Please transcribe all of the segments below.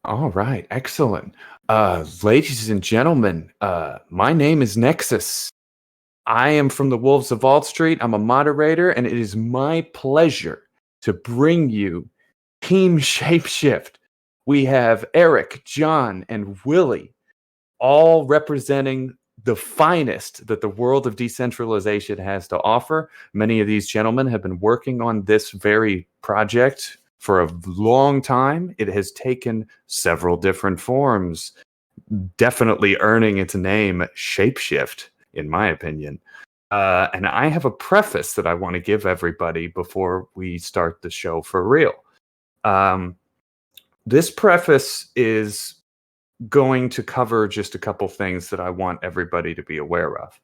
All right, excellent. Ladies and gentlemen, my name is Nexus. I am from the Wolves of Wall Street. I'm a moderator, and it is my pleasure to bring you Team ShapeShift. We have Eric, John, and Willie, all representing the finest that the world of decentralization has to offer. Many of these gentlemen have been working on this very project for a long time. It has taken several different forms, definitely earning its name ShapeShift, in my opinion. And I have a preface that I want to give everybody before we start the show for real. This preface is going to cover just a couple things that I want everybody to be aware of.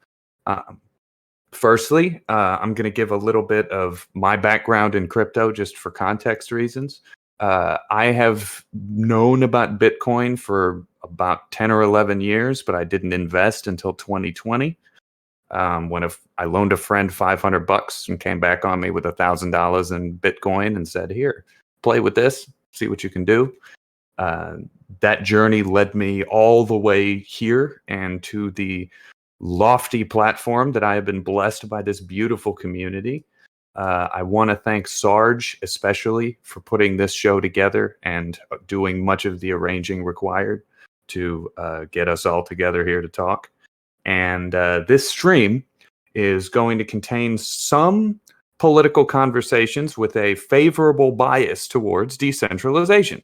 Firstly, I'm going to give a little bit of my background in crypto just for context reasons. I have known about Bitcoin for about 10 or 11 years, but I didn't invest until 2020. When I loaned a friend $500 and came back on me with $1,000 in Bitcoin and said, "Here, play with this, see what you can do." That journey led me all the way here and to the lofty platform that I have been blessed by this beautiful community. I want to thank Sarge especially for putting this show together and doing much of the arranging required to get us all together here to talk. And this stream is going to contain some political conversations with a favorable bias towards decentralization.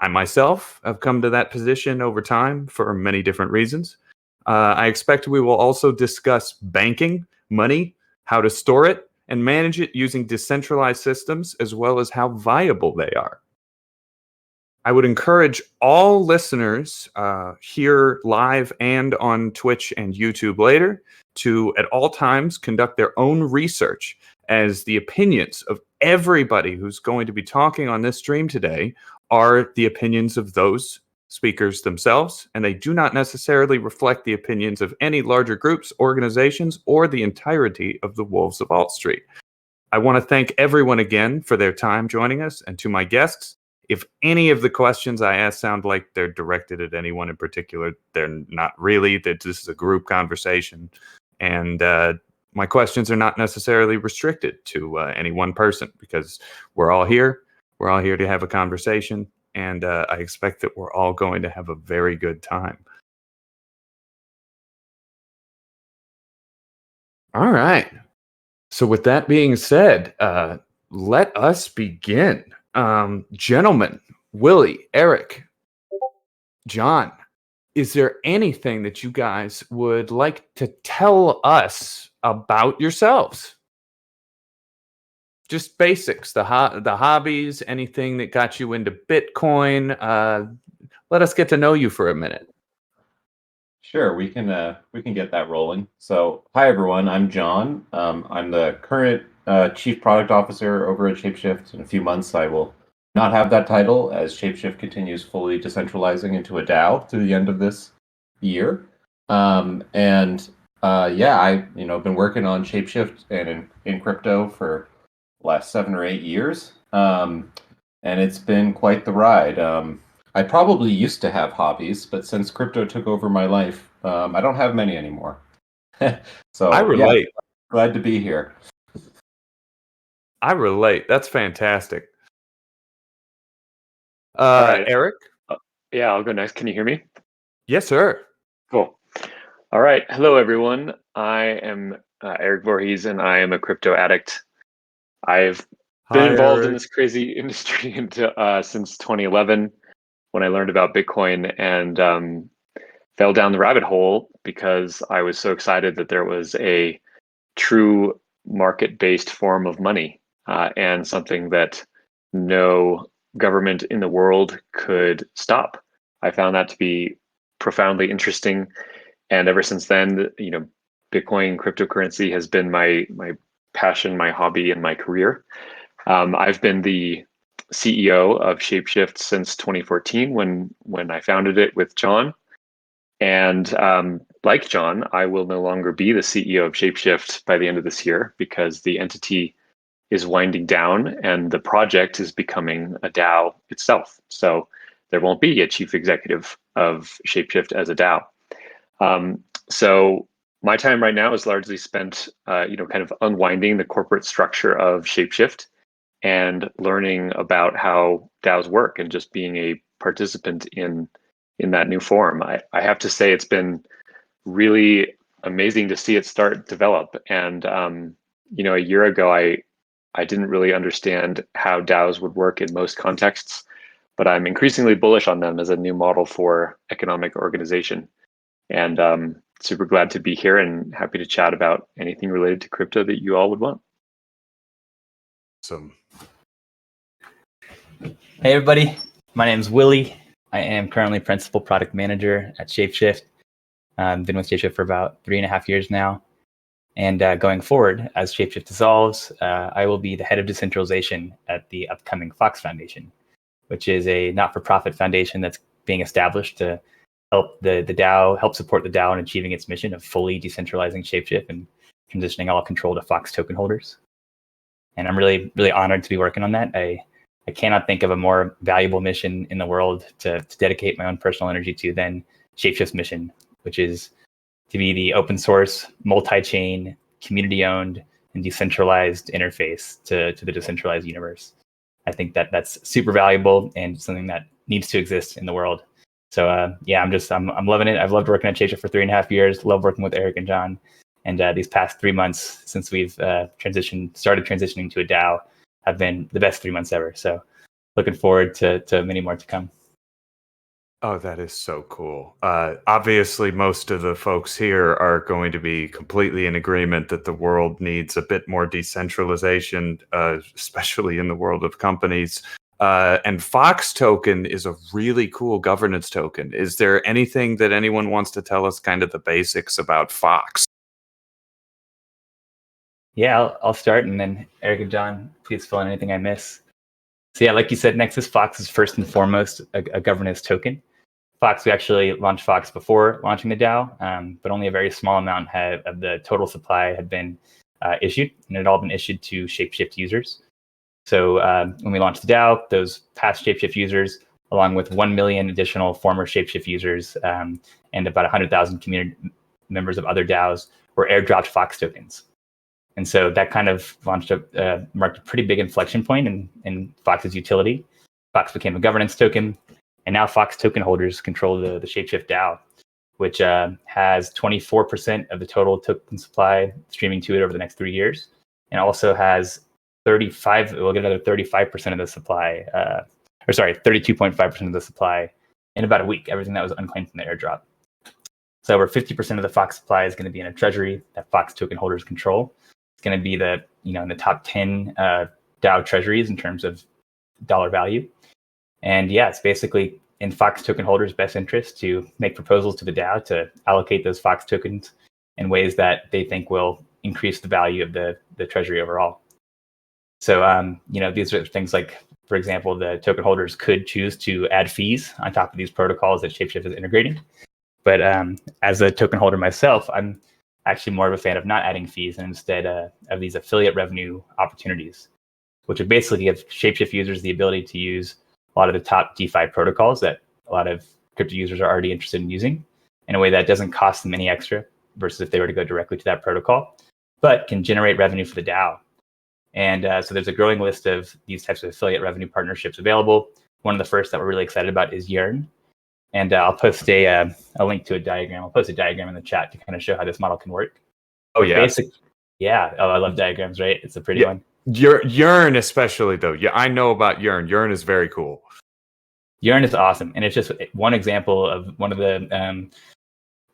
I myself have come to that position over time for many different reasons. I expect we will also discuss banking, money, how to store it, and manage it using decentralized systems, as well as how viable they are. I would encourage all listeners here live and on Twitch and YouTube later to, at all times, conduct their own research, as the opinions of everybody who's going to be talking on this stream today are the opinions of those speakers themselves, and they do not necessarily reflect the opinions of any larger groups, organizations, or the entirety of the Wolves of Wall Street. I want to thank everyone again for their time joining us, and to my guests, if any of the questions I ask sound like they're directed at anyone in particular, they're not really. This is a group conversation, and my questions are not necessarily restricted to any one person, because we're all here. We're all here to have a conversation, and I expect that we're all going to have a very good time. All right. So with that being said, let us begin. Gentlemen, Willie, Eric, John, is there anything that you guys would like to tell us about yourselves? Just basics, the hobbies, anything that got you into Bitcoin. Let us get to know you for a minute. Sure, we can get that rolling. So, hi everyone, I'm John. I'm the current Chief Product Officer over at ShapeShift. In a few months, I will not have that title as ShapeShift continues fully decentralizing into a DAO through the end of this year. I've been working on ShapeShift and in crypto for the last 7 or 8 years, and it's been quite the ride. I probably used to have hobbies, but since crypto took over my life, I don't have many anymore. So I relate. Yeah, glad to be here. I relate. That's fantastic. All right. Eric? Yeah, I'll go next. Can you hear me? Yes, sir. Cool. All right. Hello, everyone. I am Eric Voorhees, and I am a crypto addict. I've been involved in this crazy industry since 2011, when I learned about Bitcoin, and fell down the rabbit hole because I was so excited that there was a true market-based form of money, and something that no government in the world could stop. I found that to be profoundly interesting, and ever since then, Bitcoin cryptocurrency has been my passion, my hobby, and my career. I've been the CEO of ShapeShift since 2014, when I founded it with John. And like John, I will no longer be the CEO of ShapeShift by the end of this year, because the entity is winding down and the project is becoming a DAO itself. So there won't be a chief executive of ShapeShift as a DAO. So my time right now is largely spent, kind of unwinding the corporate structure of ShapeShift and learning about how DAOs work and just being a participant in that new form. I have to say it's been really amazing to see it start develop. And a year ago, I didn't really understand how DAOs would work in most contexts, but I'm increasingly bullish on them as a new model for economic organization. And super glad to be here and happy to chat about anything related to crypto that you all would want. Awesome. Hey everybody, my name is Willie. I am currently Principal Product Manager at ShapeShift. I've been with ShapeShift for about 3.5 years now. And going forward, as ShapeShift dissolves, I will be the head of decentralization at the upcoming Fox Foundation, which is a not-for-profit foundation that's being established to help the DAO, help support the DAO in achieving its mission of fully decentralizing ShapeShift and transitioning all control to Fox token holders. And I'm really, really honored to be working on that. I cannot think of a more valuable mission in the world to dedicate my own personal energy to than ShapeShift's mission, which is to be the open source, multi-chain, community-owned, and decentralized interface to the decentralized universe. I think that's super valuable and something that needs to exist in the world. So I'm loving it. I've loved working at ShapeShift for 3.5 years. Love working with Eric and John. And these past 3 months since we've started transitioning to a DAO have been the best 3 months ever. So looking forward to many more to come. Oh, that is so cool. Obviously, most of the folks here are going to be completely in agreement that the world needs a bit more decentralization, especially in the world of companies. And Fox token is a really cool governance token. Is there anything that anyone wants to tell us kind of the basics about Fox? Yeah, I'll start, and then Eric and John, please fill in anything I miss. So yeah, like you said, Nexus Fox is first and foremost a governance token. Fox, we actually launched Fox before launching the DAO, but only a very small amount of the total supply had been issued, and it had all been issued to ShapeShift users. So when we launched the DAO, those past ShapeShift users, along with 1 million additional former ShapeShift users and about 100,000 community members of other DAOs, were airdropped Fox tokens. And so that kind of marked a pretty big inflection point in Fox's utility. Fox became a governance token, and now Fox token holders control the ShapeShift DAO, which has 24% of the total token supply streaming to it over the next 3 years, and also has 35%. We'll get another 35% of the supply, 32.5% of the supply in about a week. Everything that was unclaimed from the airdrop. So over 50% of the Fox supply is going to be in a treasury that Fox token holders control. It's going to be in the top 10 DAO treasuries in terms of dollar value. And yeah, it's basically in Fox token holders' best interest to make proposals to the DAO to allocate those Fox tokens in ways that they think will increase the value of the treasury overall. So, these are things like, for example, the token holders could choose to add fees on top of these protocols that ShapeShift is integrating. But as a token holder myself, I'm actually more of a fan of not adding fees and instead of these affiliate revenue opportunities, which would basically give ShapeShift users the ability to use a lot of the top DeFi protocols that a lot of crypto users are already interested in using in a way that doesn't cost them any extra versus if they were to go directly to that protocol, but can generate revenue for the DAO. And so there's a growing list of these types of affiliate revenue partnerships available. One of the first that we're really excited about is Yearn. And I'll post a link to a diagram. I'll post a diagram in the chat to kind of show how this model can work. Oh, yeah. I love diagrams, right? It's a pretty one. Yearn especially, though. Yeah, I know about Yearn. Yearn is very cool. Yearn is awesome. And it's just one example of one of the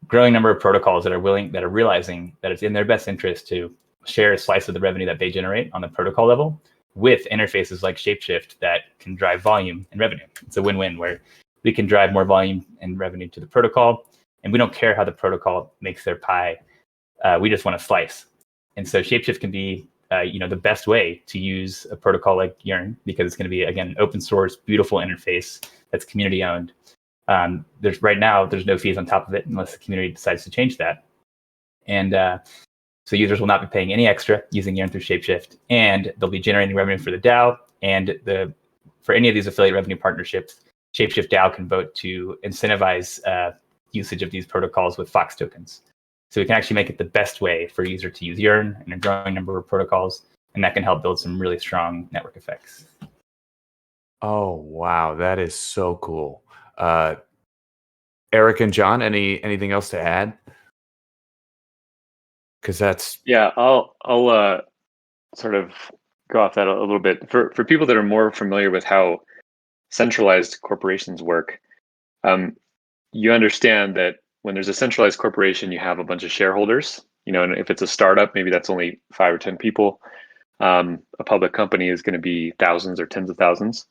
growing number of protocols that are realizing that it's in their best interest to share a slice of the revenue that they generate on the protocol level with interfaces like ShapeShift that can drive volume and revenue. It's a win-win where we can drive more volume and revenue to the protocol, and we don't care how the protocol makes their pie. We just want a slice. And so ShapeShift can be the best way to use a protocol like Yearn because it's going to be, again, an open source, beautiful interface that's community owned. There's no fees on top of it unless the community decides to change that. And so users will not be paying any extra using Yearn through ShapeShift, and they'll be generating revenue for the DAO. And for any of these affiliate revenue partnerships, ShapeShift DAO can vote to incentivize usage of these protocols with Fox tokens. So we can actually make it the best way for a user to use Yearn and a growing number of protocols, and that can help build some really strong network effects. Oh, wow. That is so cool. Eric and John, anything else to add? Because that's... Yeah, I'll sort of go off that a little bit. For people that are more familiar with how centralized corporations work, you understand that when there's a centralized corporation, you have a bunch of shareholders. And if it's a startup, maybe that's only 5 or 10 people. A public company is going to be thousands or tens of thousands.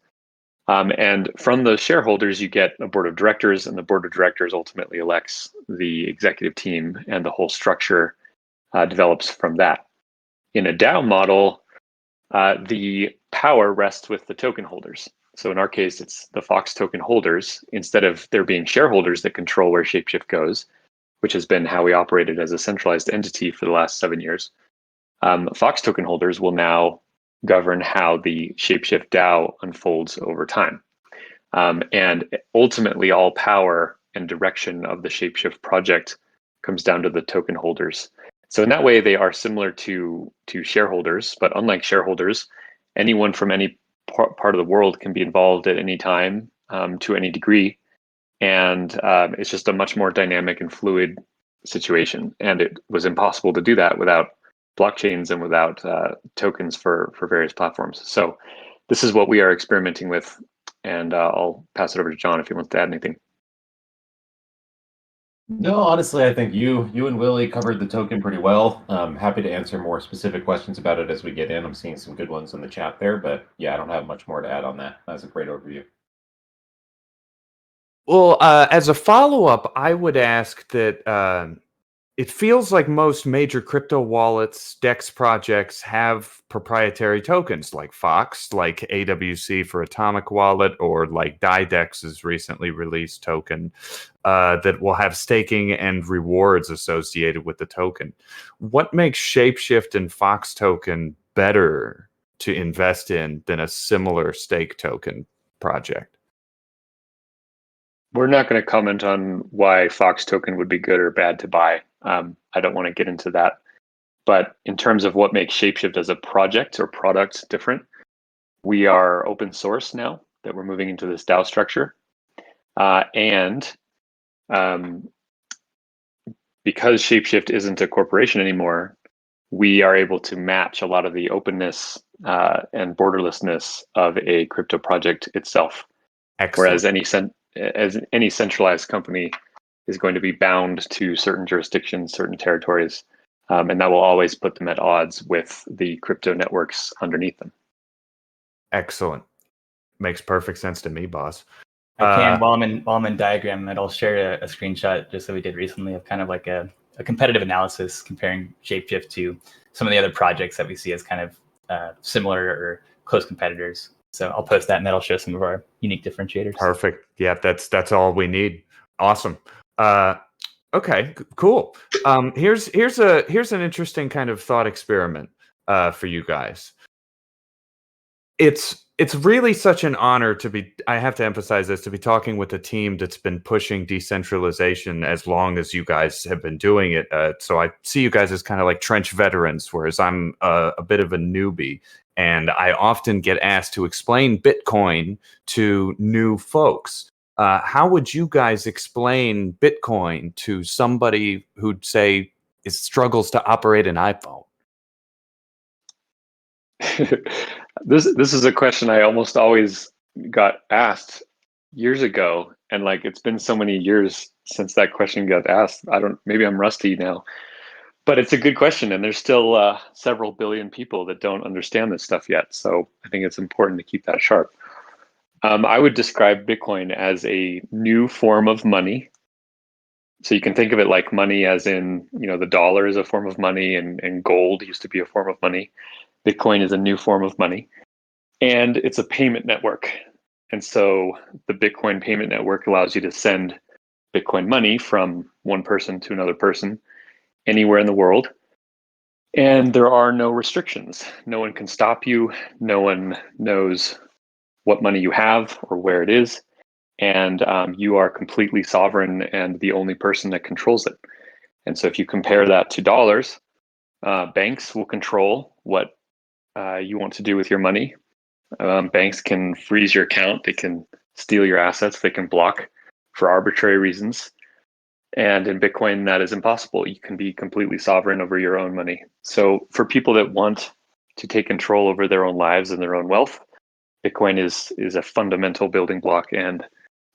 And from the shareholders, you get a board of directors, and the board of directors ultimately elects the executive team, and the whole structure develops from that. In a DAO model, the power rests with the token holders. So in our case, it's the Fox token holders, instead of there being shareholders that control where ShapeShift goes, which has been how we operated as a centralized entity for the last 7 years. Fox token holders will now govern how the ShapeShift DAO unfolds over time. And ultimately, all power and direction of the ShapeShift project comes down to the token holders. So in that way, they are similar to shareholders, but unlike shareholders, anyone from any part of the world can be involved at any time to any degree. And it's just a much more dynamic and fluid situation. And it was impossible to do that without blockchains and without tokens for various platforms. So this is what we are experimenting with. And I'll pass it over to John if he wants to add anything. No, honestly, I think you and Willie covered the token pretty well. Happy to answer more specific questions about it as we get in. I'm seeing some good ones in the chat there, but yeah, I don't have much more to add on that. That's a great overview. Well, as a follow-up, I would ask that it feels like most major crypto wallets, DEX projects have proprietary tokens like Fox, like AWC for Atomic Wallet, or like DiDEX's recently released token that will have staking and rewards associated with the token. What makes ShapeShift and Fox token better to invest in than a similar stake token project? We're not going to comment on why Fox token would be good or bad to buy. I don't want to get into that. But in terms of what makes ShapeShift as a project or product different, we are open source now that we're moving into this DAO structure. And because ShapeShift isn't a corporation anymore, we are able to match a lot of the openness and borderlessness of a crypto project itself. Excellent. Whereas any centralized company is going to be bound to certain jurisdictions, certain territories, and that will always put them at odds with the crypto networks underneath them. Excellent. Makes perfect sense to me, boss. I can, while I'm in diagram, and I'll share a screenshot just that we did recently of kind of like a competitive analysis comparing ShapeShift to some of the other projects that we see as kind of similar or close competitors. So I'll post that, and that'll show some of our unique differentiators. Perfect. Yeah, that's all we need. Awesome. Okay, cool. Here's an interesting kind of thought experiment for you guys. It's really such an honor to be, I have to emphasize this, to be talking with a team that's been pushing decentralization as long as you guys have been doing it. So I see you guys as kind of like trench veterans, whereas I'm a bit of a newbie. And I often get asked to explain Bitcoin to new folks. How would you guys explain Bitcoin to somebody who'd say struggles to operate an iPhone? This is a question I almost always got asked years ago, and like it's been so many years since that question got asked. Maybe I'm rusty now, but it's a good question, and there's still several billion people that don't understand this stuff yet. So I think it's important to keep that sharp. I would describe Bitcoin as a new form of money. So you can think of it like money as in, the dollar is a form of money, and gold used to be a form of money. Bitcoin is a new form of money, and it's a payment network. And so the Bitcoin payment network allows you to send Bitcoin money from one person to another person anywhere in the world. And there are no restrictions. No one can stop you. No one knows what money you have or where it is. and you are completely sovereign and the only person that controls it. And so if you compare that to dollars, banks will control what you want to do with your money. Banks can freeze your account, they can steal your assets, they can block for arbitrary reasons. And in Bitcoin, that is impossible. You can be completely sovereign over your own money. So for people that want to take control over their own lives and their own wealth, Bitcoin is a fundamental building block, and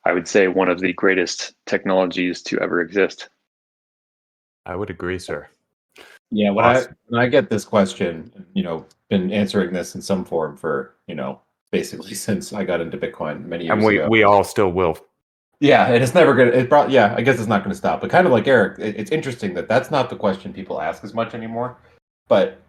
I would say one of the greatest technologies to ever exist. I would agree, sir. Yeah, Awesome. when I get this question, been answering this in some form for, basically since I got into Bitcoin many years And ago. we all still will. Yeah, and it's never gonna. I guess it's not gonna stop. But kind of like Eric, it's interesting that that's not the question people ask as much anymore. But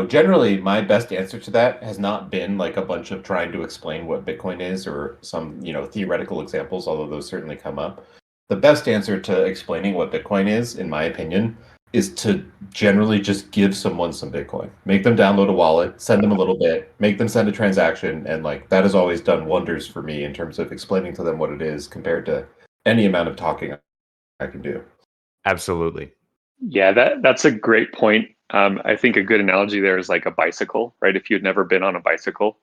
generally, my best answer to that has not been like a bunch of trying to explain what Bitcoin is or some theoretical examples, although those certainly come up. The best answer to explaining what Bitcoin is, in my opinion, is to generally just give someone some Bitcoin, make them download a wallet, send them a little bit, make them send a transaction, and like that has always done wonders for me in terms of explaining to them what it is compared to any amount of talking I can do. Absolutely. Yeah, that's a great point. I think a good analogy there is like a bicycle, right? If you'd never been on a bicycle,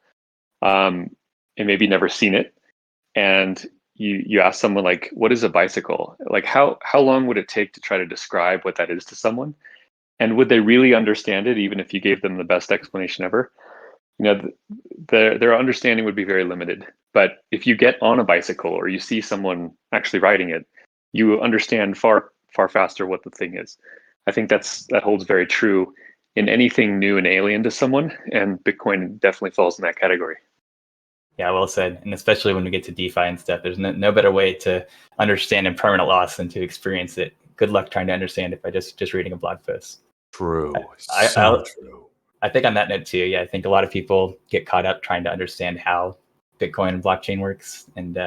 and maybe never seen it, and you ask someone like, what is a bicycle? Like how long would it take to try to describe what that is to someone? And would they really understand it even if you gave them the best explanation ever? Their understanding would be very limited. But if you get on a bicycle or you see someone actually riding it, you understand far faster what the thing is. I think that holds very true in anything new and alien to someone, and Bitcoin definitely falls in that category. Yeah, well said. And especially when we get to DeFi and stuff, there's no better way to understand impermanent loss than to experience it. Good luck trying to understand it by just reading a blog post. True. True. I think on that note too, yeah, I think a lot of people get caught up trying to understand how Bitcoin and blockchain works. And,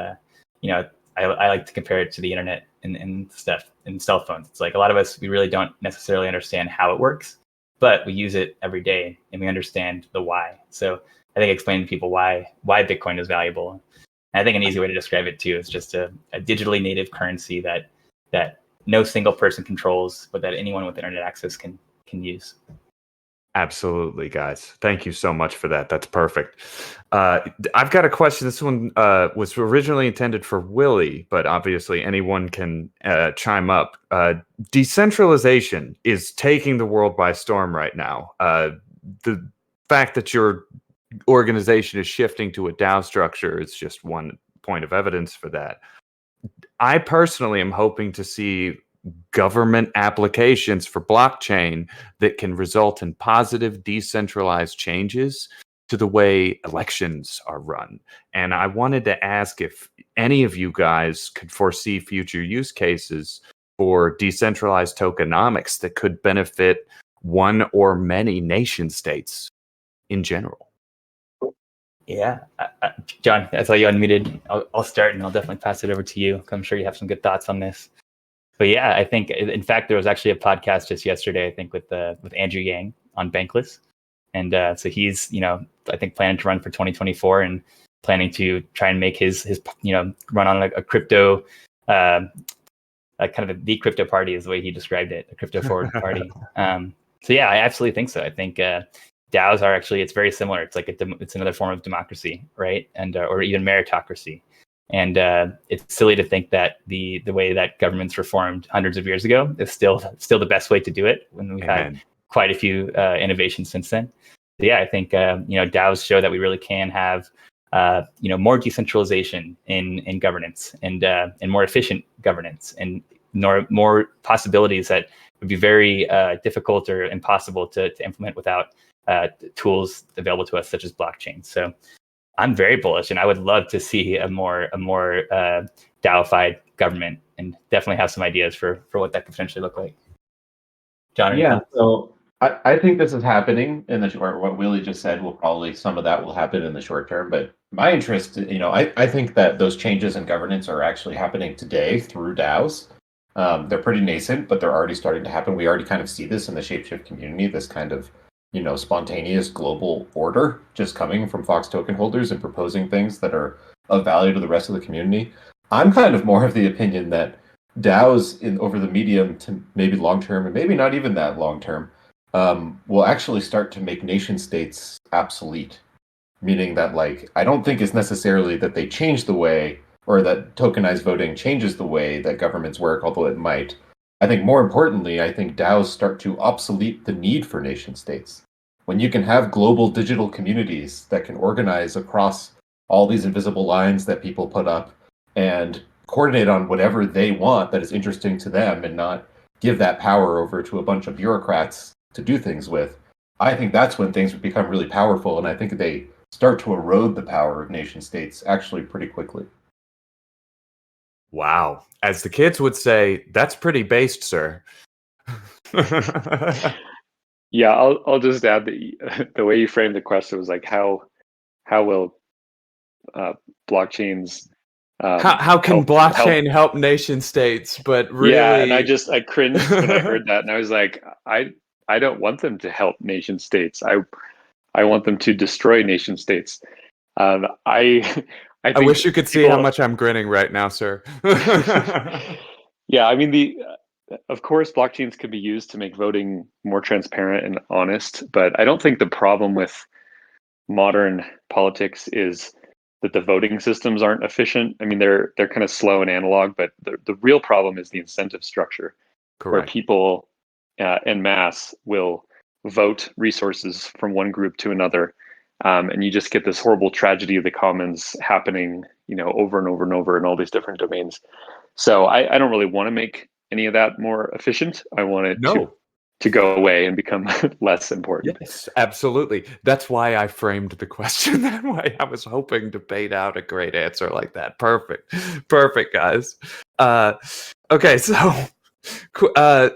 I like to compare it to the internet and stuff and cell phones. It's like a lot of us, we really don't necessarily understand how it works, but we use it every day and we understand the why. So I think explaining to people why Bitcoin is valuable. And I think an easy way to describe it too is just a digitally native currency that no single person controls, but that anyone with internet access can use. Absolutely, guys. Thank you so much for that. That's perfect. I've got a question. This one was originally intended for Willie, but obviously anyone can chime up. Decentralization is taking the world by storm right now. The fact that your organization is shifting to a DAO structure is just one point of evidence for that. I personally am hoping to see government applications for blockchain that can result in positive decentralized changes to the way elections are run. And I wanted to ask if any of you guys could foresee future use cases for decentralized tokenomics that could benefit one or many nation states in general. Yeah, John, I saw you unmuted. I'll start and I'll definitely pass it over to you. I'm sure you have some good thoughts on this. But yeah, I think, in fact, there was actually a podcast just yesterday, I think, with Andrew Yang on Bankless. And so he's, I think planning to run for 2024 and planning to try and make his run on a crypto, kind of the crypto party is the way he described it, a crypto forward party. So yeah, I absolutely think so. I think DAOs are actually, it's very similar. It's like it's another form of democracy, right? And or even meritocracy. And it's silly to think that the way that governments were formed hundreds of years ago is still the best way to do it when we've had quite a few innovations since then. So yeah, I think DAOs show that we really can have more decentralization in governance and more efficient governance and more possibilities that would be very difficult or impossible to implement without tools available to us, such as blockchain. So I'm very bullish, and I would love to see a more DAOified government, and definitely have some ideas for what that could potentially look like. John, yeah. So I think this is happening in the short. What Willie just said some of that will happen in the short term. But my interest, I think that those changes in governance are actually happening today through DAOs. They're pretty nascent, but they're already starting to happen. We already kind of see this in the ShapeShift community. This kind of spontaneous global order just coming from Fox token holders and proposing things that are of value to the rest of the community. I'm kind of more of the opinion that DAOs over the medium to maybe long term, and maybe not even that long term, will actually start to make nation states obsolete. Meaning that, like, I don't think it's necessarily that they change the way, or that tokenized voting changes the way that governments work, although it might. I think more importantly, I think DAOs start to obsolete the need for nation states. When you can have global digital communities that can organize across all these invisible lines that people put up and coordinate on whatever they want that is interesting to them and not give that power over to a bunch of bureaucrats to do things with, I think that's when things would become really powerful. And I think they start to erode the power of nation states actually pretty quickly. Wow. As the kids would say, that's pretty based, sir. Yeah, I'll just add that the way you framed the question was like how will blockchains how can blockchain help nation states? But really, yeah, and I cringed when I heard that, and I was like, I don't want them to help nation states. I want them to destroy nation states. I wish you could see how much I'm grinning right now, sir. Yeah, I mean of course, blockchains could be used to make voting more transparent and honest, but I don't think the problem with modern politics is that the voting systems aren't efficient. I mean, they're kind of slow and analog, but the real problem is the incentive structure. Correct. Where people en masse will vote resources from one group to another, and you just get this horrible tragedy of the commons happening, over and over and over in all these different domains. So I don't really want to make any of that more efficient. I want it to go away and become less important. Yes, absolutely. That's why I framed the question that way. I was hoping to bait out a great answer like that. Perfect, guys. Okay, so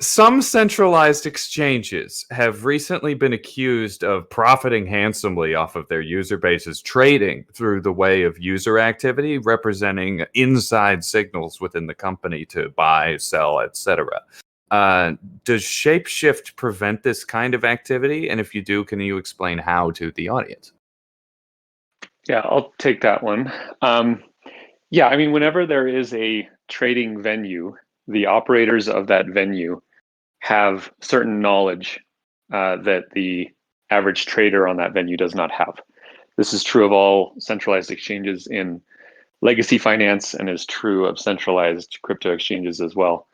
some centralized exchanges have recently been accused of profiting handsomely off of their user bases, trading through the way of user activity, representing inside signals within the company to buy, sell, etc. Does ShapeShift prevent this kind of activity? And if you do, can you explain how to the audience? Yeah, I'll take that one. Yeah, I mean, whenever there is a trading venue, the operators of that venue have certain knowledge that the average trader on that venue does not have. This is true of all centralized exchanges in legacy finance and is true of centralized crypto exchanges as well.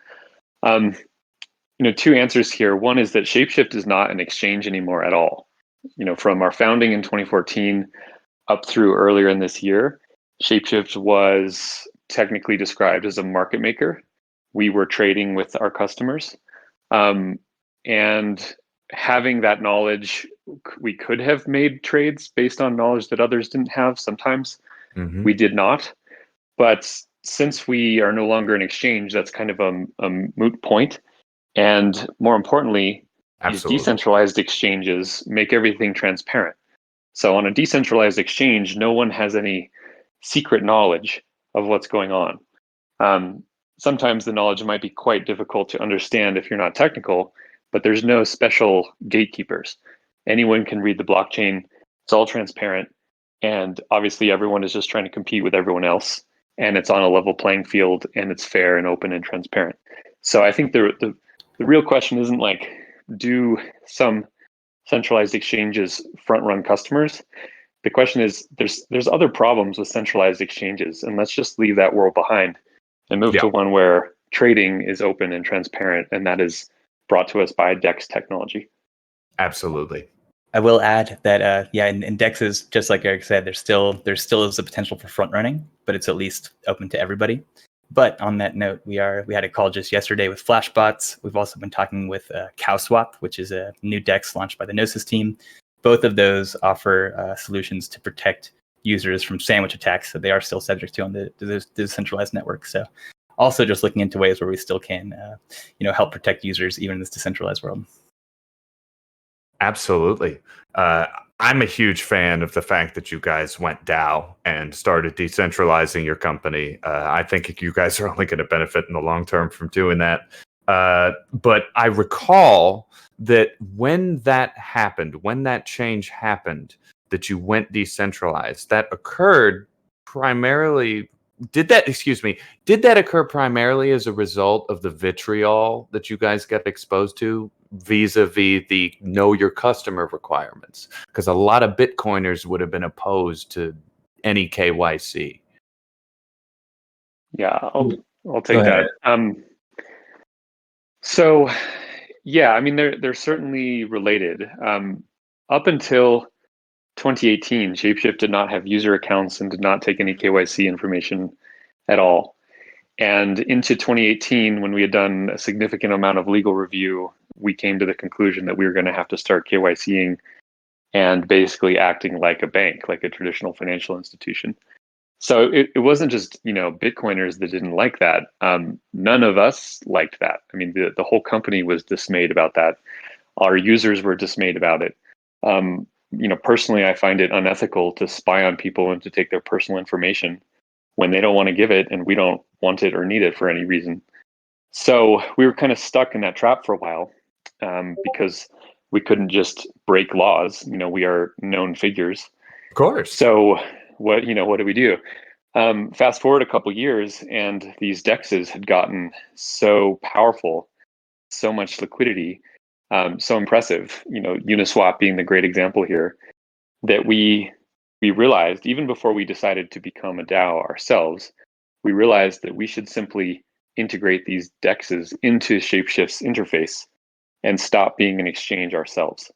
Two answers here. One is that ShapeShift is not an exchange anymore at all. From our founding in 2014 up through earlier in this year, ShapeShift was technically described as a market maker. We were trading with our customers. And having that knowledge, we could have made trades based on knowledge that others didn't have. Sometimes we did not. But since we are no longer an exchange, that's kind of a moot point. And more importantly, these decentralized exchanges make everything transparent. So on a decentralized exchange, no one has any secret knowledge of what's going on. Sometimes the knowledge might be quite difficult to understand if you're not technical, but there's no special gatekeepers. Anyone can read the blockchain. It's all transparent. And obviously everyone is just trying to compete with everyone else. And it's on a level playing field, and it's fair and open and transparent. So I think the real question isn't like, do some centralized exchanges front run customers? The question is, there's other problems with centralized exchanges, and let's just leave that world behind and move to one where trading is open and transparent, and that is brought to us by DEX technology. Absolutely. I will add that, in DEXs, just like Eric said, there still is a potential for front running, but it's at least open to everybody. But on that note, we had a call just yesterday with Flashbots. We've also been talking with CowSwap, which is a new DEX launched by the Gnosis team. Both of those offer solutions to protect users from sandwich attacks that they are still subject to on the decentralized network. So also just looking into ways where we still can help protect users even in this decentralized world. Absolutely. I'm a huge fan of the fact that you guys went DAO and started decentralizing your company. I think you guys are only going to benefit in the long term from doing that. But I recall that when that happened, when that change happened, that you went decentralized, that occurred primarily did that occur primarily as a result of the vitriol that you guys got exposed to vis-a-vis the know your customer requirements? Because a lot of Bitcoiners would have been opposed to any KYC. Yeah, I'll take that. So, yeah, I mean, they're certainly related. Up until 2018, ShapeShift did not have user accounts and did not take any KYC information at all. And into 2018, when we had done a significant amount of legal review, we came to the conclusion that we were going to have to start KYCing and basically acting like a bank, like a traditional financial institution. So it wasn't just, Bitcoiners that didn't like that. None of us liked that. I mean, the whole company was dismayed about that. Our users were dismayed about it. Personally, I find it unethical to spy on people and to take their personal information when they don't want to give it and we don't want it or need it for any reason. So we were kind of stuck in that trap for a while because we couldn't just break laws. We are known figures. Of course. So what do we do? Fast forward a couple years, and these DEXs had gotten so powerful, so much liquidity, so impressive. Uniswap being the great example here, that we realized, even before we decided to become a DAO ourselves, we realized that we should simply integrate these DEXs into ShapeShift's interface and stop being an exchange ourselves.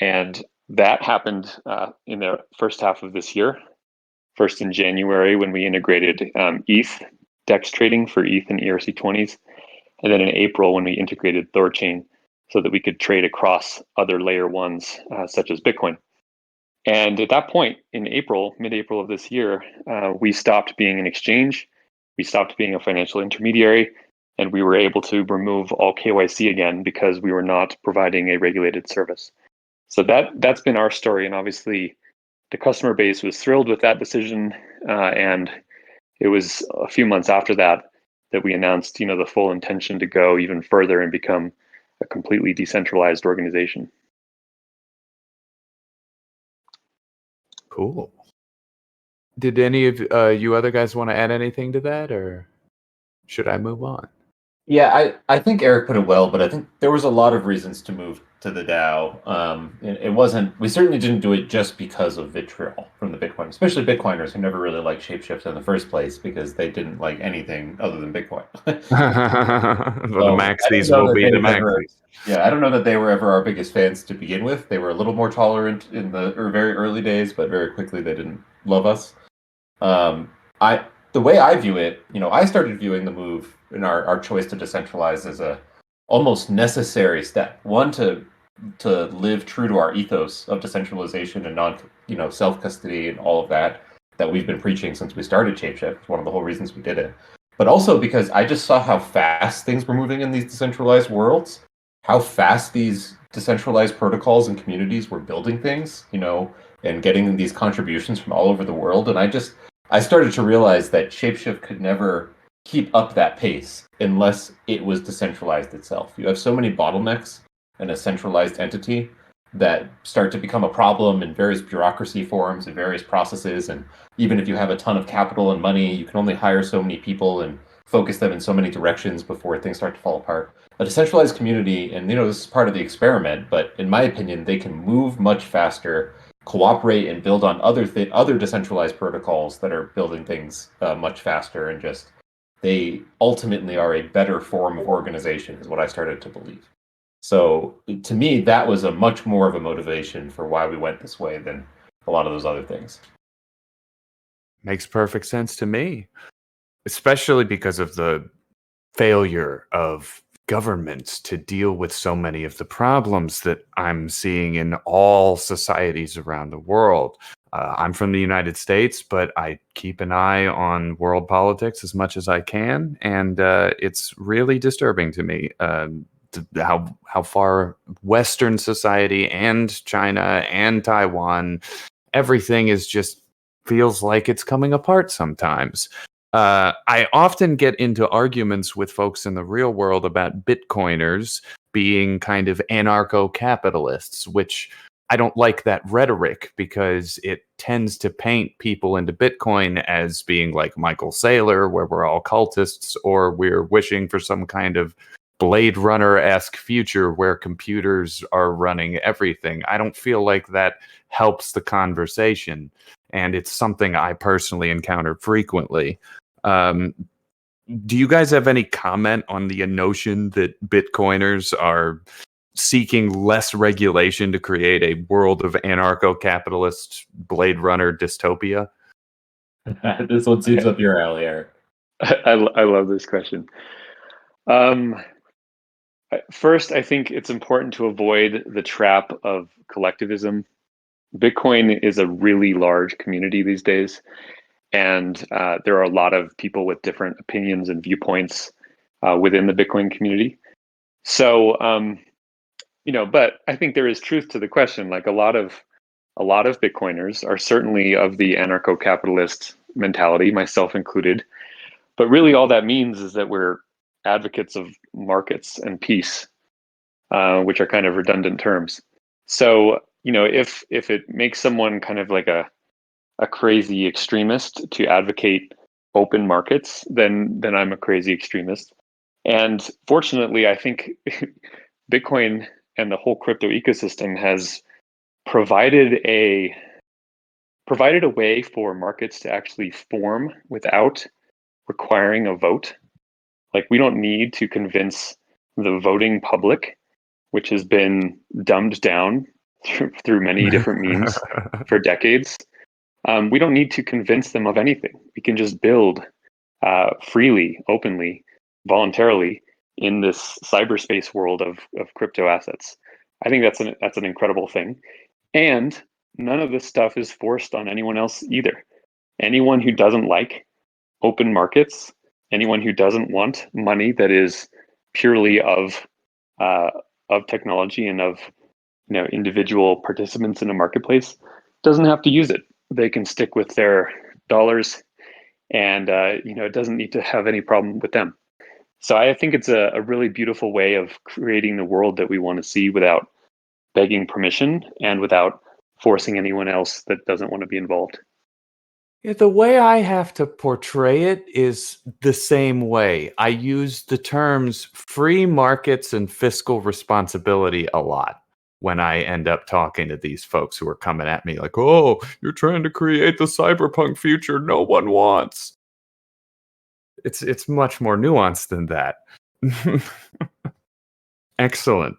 And that happened in the first half of this year. First in January, when we integrated ETH DEX trading for ETH and ERC20s. And then in April, when we integrated Thorchain so that we could trade across other layer ones, such as Bitcoin. And at that point, in mid-April of this year, we stopped being an exchange. We stopped being a financial intermediary, and we were able to remove all KYC again because we were not providing a regulated service. So that's been our story, and obviously the customer base was thrilled with that decision, and it was a few months after that we announced, the full intention to go even further and become a completely decentralized organization. Cool. Did any of you other guys want to add anything to that, or should I move on? Yeah, I think Eric put it well, but I think there was a lot of reasons to move to the DAO. It wasn't, we certainly didn't do it just because of vitriol from the Bitcoin, especially Bitcoiners who never really liked ShapeShift in the first place because they didn't like anything other than Bitcoin. Well, the maxis will be the maxis. Yeah, I don't know that they were ever our biggest fans to begin with. They were a little more tolerant in the very early days, but very quickly they didn't love us. The way I view it, I started viewing the move and our choice to decentralize as a almost necessary step. One, to live true to our ethos of decentralization and self-custody and all of that we've been preaching since we started ShapeShift. It's one of the whole reasons we did it. But also because I just saw how fast things were moving in these decentralized worlds, how fast these decentralized protocols and communities were building things, and getting these contributions from all over the world. And I started to realize that ShapeShift could never keep up that pace unless it was decentralized itself. You have so many bottlenecks in a centralized entity that start to become a problem in various bureaucracy forms and various processes. And even if you have a ton of capital and money, you can only hire so many people and focus them in so many directions before things start to fall apart. A decentralized community, and this is part of the experiment, but in my opinion, they can move much faster, cooperate and build on other decentralized protocols that are building things much faster, and just they ultimately are a better form of organization is what I started to believe. So to me, that was a much more of a motivation for why we went this way than a lot of those other things. Makes perfect sense to me, especially because of the failure of governments to deal with so many of the problems that I'm seeing in all societies around the world. I'm from the United States, but I keep an eye on world politics as much as I can, and it's really disturbing to me how far Western society and China and Taiwan, everything is just feels like it's coming apart sometimes. I often get into arguments with folks in the real world about Bitcoiners being kind of anarcho-capitalists, which I don't like that rhetoric because it tends to paint people into Bitcoin as being like Michael Saylor, where we're all cultists, or we're wishing for some kind of Blade Runner-esque future where computers are running everything. I don't feel like that helps the conversation, and it's something I personally encounter frequently. Do you guys have any comment on the notion that Bitcoiners are seeking less regulation to create a world of anarcho-capitalist Blade Runner dystopia? This one seems up your alley, Eric. I love this question. First, I think it's important to avoid the trap of collectivism. Bitcoin is a really large community these days, and there are a lot of people with different opinions and viewpoints within the Bitcoin community. So, but I think there is truth to the question. Like a lot of Bitcoiners are certainly of the anarcho-capitalist mentality, myself included. But really, all that means is that we're advocates of markets and peace, which are kind of redundant terms. So, if it makes someone kind of like a crazy extremist to advocate open markets, then I'm a crazy extremist. And fortunately, I think Bitcoin and the whole crypto ecosystem has provided a way for markets to actually form without requiring a vote. Like, we don't need to convince the voting public, which has been dumbed down through many different means for decades. We don't need to convince them of anything. We can just build freely, openly, voluntarily in this cyberspace world of crypto assets. I think that's an incredible thing. And none of this stuff is forced on anyone else either. Anyone who doesn't like open markets, anyone who doesn't want money that is purely of technology and of individual participants in a marketplace doesn't have to use it. They can stick with their dollars, and it doesn't need to have any problem with them. So I think it's a really beautiful way of creating the world that we want to see without begging permission and without forcing anyone else that doesn't want to be involved. Yeah, the way I have to portray it is the same way. I use the terms free markets and fiscal responsibility a lot when I end up talking to these folks who are coming at me like, oh, you're trying to create the cyberpunk future no one wants. It's much more nuanced than that. Excellent.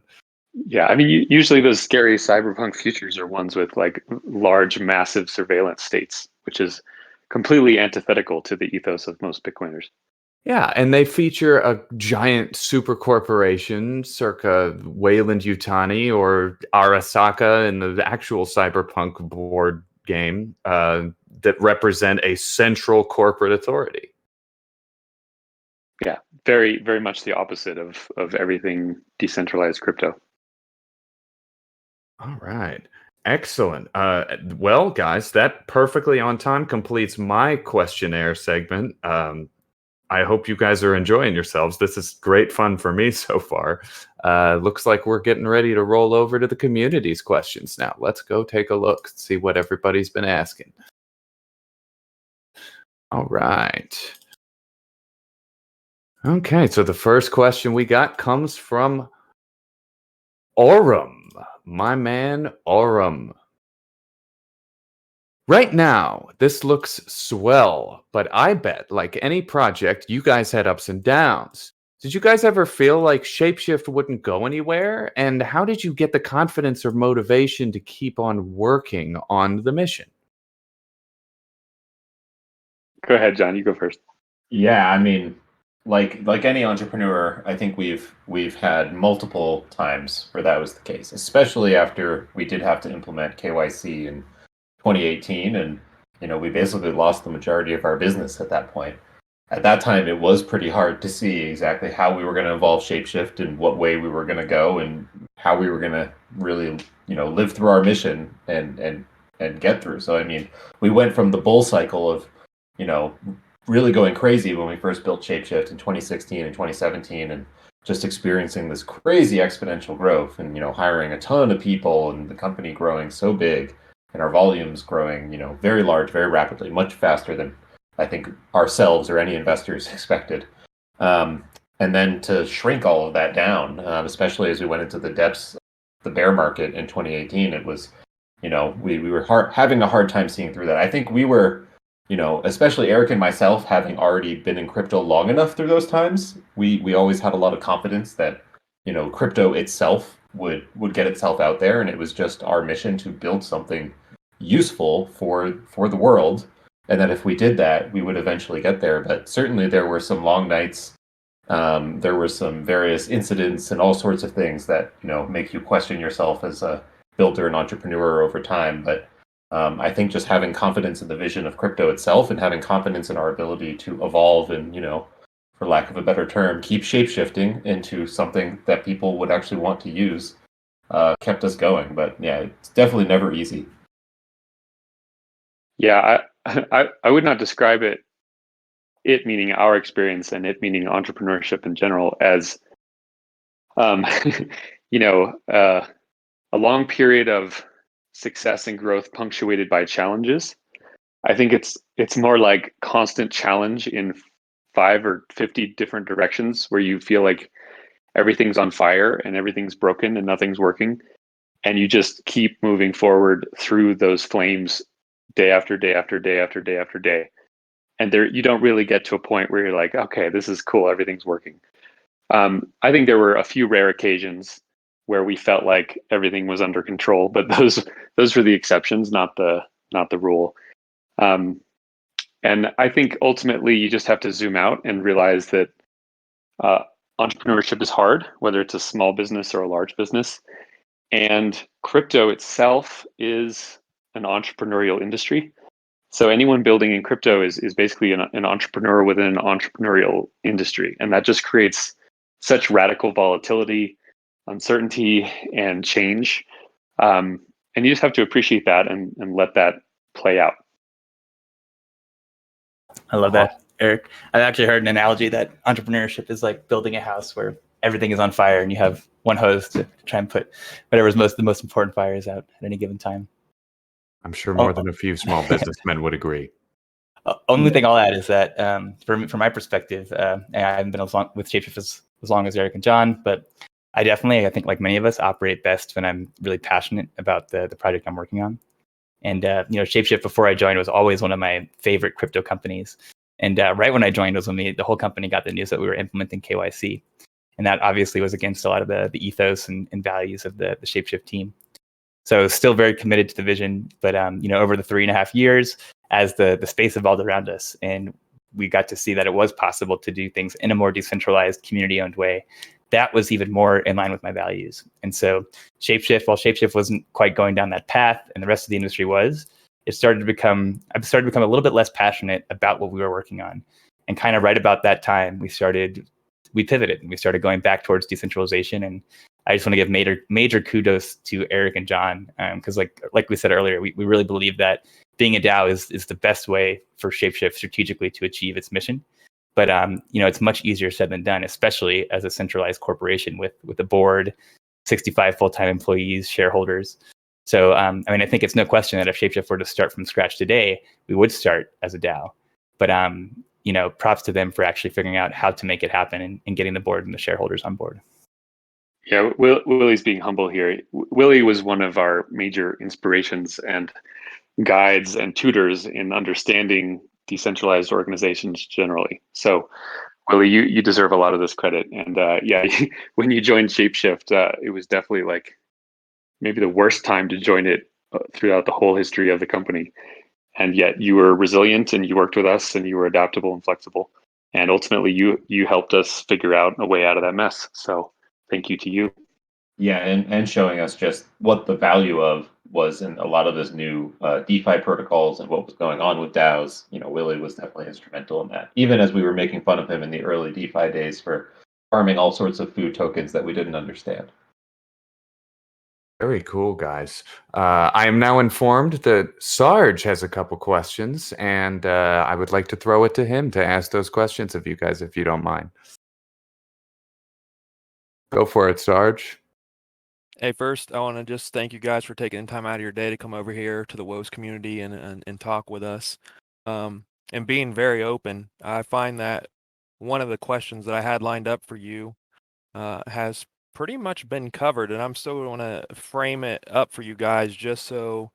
Yeah, I mean, usually those scary cyberpunk futures are ones with like large, massive surveillance states, which is completely antithetical to the ethos of most Bitcoiners. Yeah, and they feature a giant super corporation circa Wayland Yutani or Arasaka in the actual cyberpunk board game that represent a central corporate authority. Yeah, very, very much the opposite of everything decentralized crypto. All right. Excellent. Well, guys, that perfectly on time completes my questionnaire segment. I hope you guys are enjoying yourselves. This is great fun for me so far. Looks like we're getting ready to roll over to the community's questions now. Let's go take a look, see what everybody's been asking. All right. Okay, so the first question we got comes from Aurum. My man, Aurum. Right now, this looks swell, but I bet, like any project, you guys had ups and downs. Did you guys ever feel like ShapeShift wouldn't go anywhere? And how did you get the confidence or motivation to keep on working on the mission? Go ahead, John. You go first. Yeah, I mean, like any entrepreneur, I think we've had multiple times where that was the case, especially after we did have to implement KYC in 2018, and we basically lost the majority of our business at that point. At that time, it was pretty hard to see exactly how we were going to evolve ShapeShift and what way we were going to go and how we were going to really live through our mission and get through. So I mean, we went from the bull cycle of really going crazy when we first built ShapeShift in 2016 and 2017, and just experiencing this crazy exponential growth and, hiring a ton of people and the company growing so big and our volumes growing, very large, very rapidly, much faster than I think ourselves or any investors expected. And then to shrink all of that down, especially as we went into the depths of the bear market in 2018, it was, we were having a hard time seeing through that. I think we were, especially Eric and myself, having already been in crypto long enough through those times, we always had a lot of confidence that, crypto itself would get itself out there, and it was just our mission to build something useful for the world, and that if we did that, we would eventually get there. But certainly there were some long nights. There were some various incidents and all sorts of things that make you question yourself as a builder and entrepreneur over time. But I think just having confidence in the vision of crypto itself and having confidence in our ability to evolve and, for lack of a better term, keep shapeshifting into something that people would actually want to use kept us going. But yeah, it's definitely never easy. Yeah, I would not describe it meaning our experience and it meaning entrepreneurship in general as, a long period of success and growth punctuated by challenges. I think it's more like constant challenge in 5 or 50 different directions where you feel like everything's on fire and everything's broken and nothing's working. And you just keep moving forward through those flames day after day after day after day after day. And there, you don't really get to a point where you're like, okay, this is cool, everything's working. I think there were a few rare occasions where we felt like everything was under control, but those were the exceptions, not the rule. And I think ultimately you just have to zoom out and realize that entrepreneurship is hard, whether it's a small business or a large business. And crypto itself is an entrepreneurial industry. So anyone building in crypto is basically an entrepreneur within an entrepreneurial industry. And that just creates such radical volatility, uncertainty, and change. And you just have to appreciate that and let that play out. I love that, Eric. I've actually heard an analogy that entrepreneurship is like building a house where everything is on fire and you have one hose to try and put whatever's the most important fires out at any given time. I'm sure more than a few small businessmen would agree. Only thing I'll add is that from my perspective, I haven't been with ShapeShift as long as Eric and John, but I think like many of us operate best when I'm really passionate about the project I'm working on. And ShapeShift before I joined was always one of my favorite crypto companies. And right when I joined was when the whole company got the news that we were implementing KYC. And that obviously was against a lot of the ethos and values of the ShapeShift team. So still very committed to the vision, but over the 3.5 years, as the space evolved around us, and we got to see that it was possible to do things in a more decentralized, community-owned way, that was even more in line with my values. And so while ShapeShift wasn't quite going down that path, and the rest of the industry was, I started to become a little bit less passionate about what we were working on. And kind of right about that time, we pivoted and we started going back towards decentralization. And I just want to give major kudos to Eric and John, because like we said earlier, we really believe that being a DAO is the best way for ShapeShift strategically to achieve its mission. But it's much easier said than done, especially as a centralized corporation with a board, 65 full-time employees, shareholders. So I think it's no question that if ShapeShift were to start from scratch today, we would start as a DAO. But props to them for actually figuring out how to make it happen and getting the board and the shareholders on board. Yeah, Willie's being humble here. Willie was one of our major inspirations and guides and tutors in understanding decentralized organizations generally. So, Willie, you deserve a lot of this credit. And when you joined ShapeShift, it was definitely like maybe the worst time to join it throughout the whole history of the company. And yet you were resilient and you worked with us and you were adaptable and flexible. And ultimately, you helped us figure out a way out of that mess. So thank you to you. Yeah, and showing us just what the value of was in a lot of this new DeFi protocols and what was going on with DAOs. Willie was definitely instrumental in that. Even as we were making fun of him in the early DeFi days for farming all sorts of food tokens that we didn't understand. Very cool, guys. I am now informed that Sarge has a couple questions, and I would like to throw it to him to ask those questions of you guys, if you don't mind. Go for it, Sarge. Hey, first, I want to just thank you guys for taking time out of your day to come over here to the WOAS community and talk with us, and being very open. I find that one of the questions that I had lined up for you has pretty much been covered, and I'm still going to frame it up for you guys just so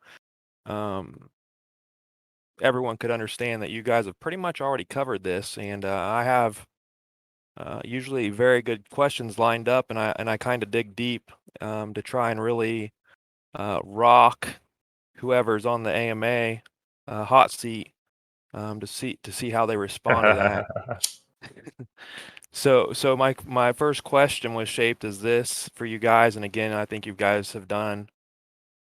everyone could understand that you guys have pretty much already covered this, and I have usually very good questions lined up, and I kind of dig deep to try and really rock whoever's on the AMA hot seat to see how they respond to that. So my first question was shaped as this for you guys, and again, I think you guys have done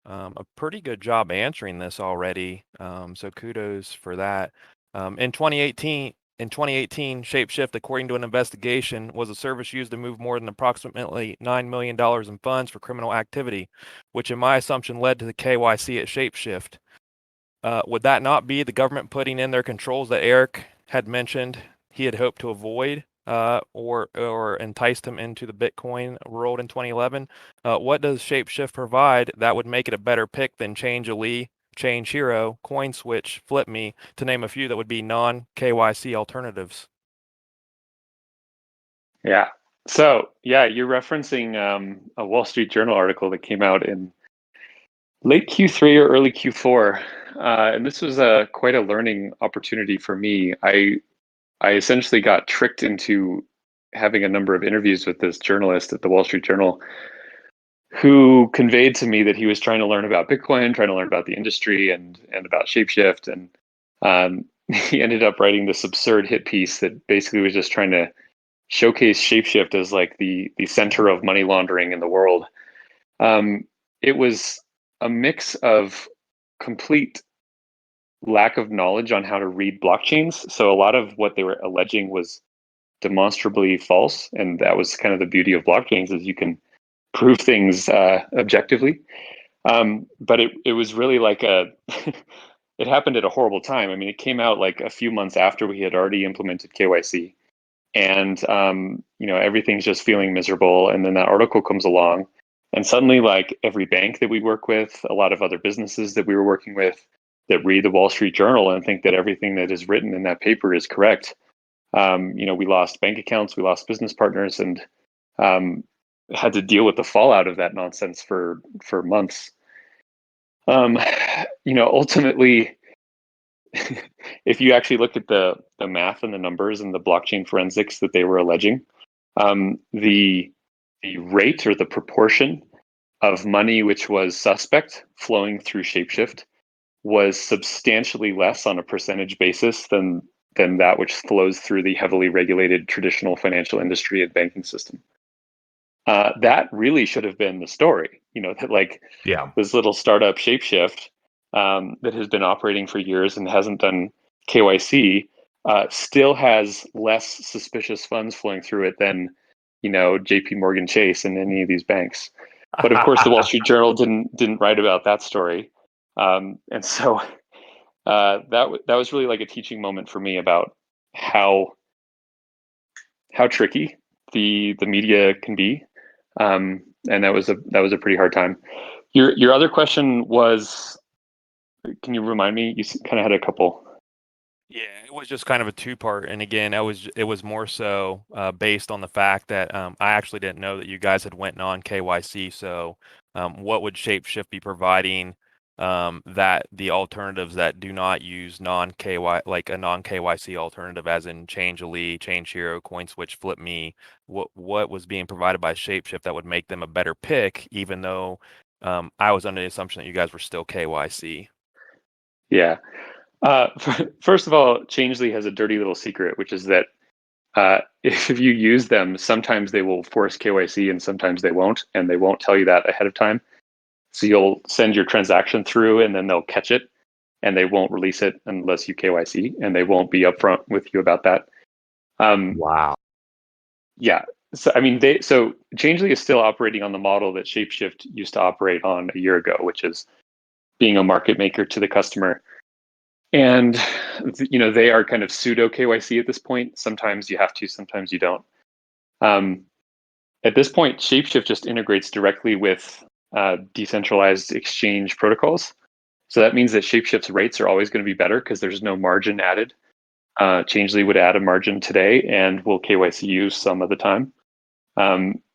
a pretty good job answering this already. So kudos for that. In 2018, ShapeShift, according to an investigation, was a service used to move more than approximately $9 million in funds for criminal activity, which in my assumption led to the KYC at ShapeShift. Would that not be the government putting in their controls that Eric had mentioned he had hoped to avoid, or enticed him into the Bitcoin world in 2011? What does ShapeShift provide that would make it a better pick than Change Ali, Change Hero, CoinSwitch, FlipMe, to name a few that would be non-KYC alternatives? Yeah. So yeah, you're referencing a Wall Street Journal article that came out in late Q3 or early Q4, and this was quite a learning opportunity for me. I essentially got tricked into having a number of interviews with this journalist at the Wall Street Journal who conveyed to me that he was trying to learn about Bitcoin, trying to learn about the industry and about ShapeShift. And he ended up writing this absurd hit piece that basically was just trying to showcase ShapeShift as like the center of money laundering in the world. It was a mix of complete lack of knowledge on how to read blockchains. So a lot of what they were alleging was demonstrably false, and that was kind of the beauty of blockchains, is you can prove things objectively. But it was really like it happened at a horrible time. I mean, it came out like a few months after we had already implemented KYC, and everything's just feeling miserable. And then that article comes along, and suddenly, like every bank that we work with, a lot of other businesses that we were working with, that read the Wall Street Journal and think that everything that is written in that paper is correct. We lost bank accounts, we lost business partners, and had to deal with the fallout of that nonsense for months. Ultimately, if you actually look at the math and the numbers and the blockchain forensics that they were alleging, the rate or the proportion of money which was suspect flowing through ShapeShift was substantially less on a percentage basis than that which flows through the heavily regulated traditional financial industry and banking system. That really should have been the story, that like this little startup ShapeShift that has been operating for years and hasn't done KYC still has less suspicious funds flowing through it than JP Morgan Chase and any of these banks. But of course, the Wall Street Journal didn't write about that story, and so that was really like a teaching moment for me about how tricky the media can be, and that was a pretty hard time. Your other question was, can you remind me? You kind of had a couple. Yeah, it was just kind of a two-part, and again, it was more so based on the fact that I actually didn't know that you guys had went on KYC. So, what would ShapeShift be providing that the alternatives that do not use non-KY, like a non-KYC alternative, as in Change Ali, Change Hero, CoinSwitch, FlipMe, what was being provided by ShapeShift that would make them a better pick, even though I was under the assumption that you guys were still KYC. Yeah. First of all, Changelly has a dirty little secret, which is that if you use them, sometimes they will force KYC and sometimes they won't, and they won't tell you that ahead of time. So you'll send your transaction through and then they'll catch it, and they won't release it unless you KYC, and they won't be upfront with you about that. Wow. Yeah. So I mean, Changelly is still operating on the model that ShapeShift used to operate on a year ago, which is being a market maker to the customer. And they are kind of pseudo KYC at this point. Sometimes you have to, sometimes you don't. At this point, ShapeShift just integrates directly with decentralized exchange protocols. So that means that ShapeShift's rates are always going to be better because there's no margin added. Changelly would add a margin today and will KYC some of the time.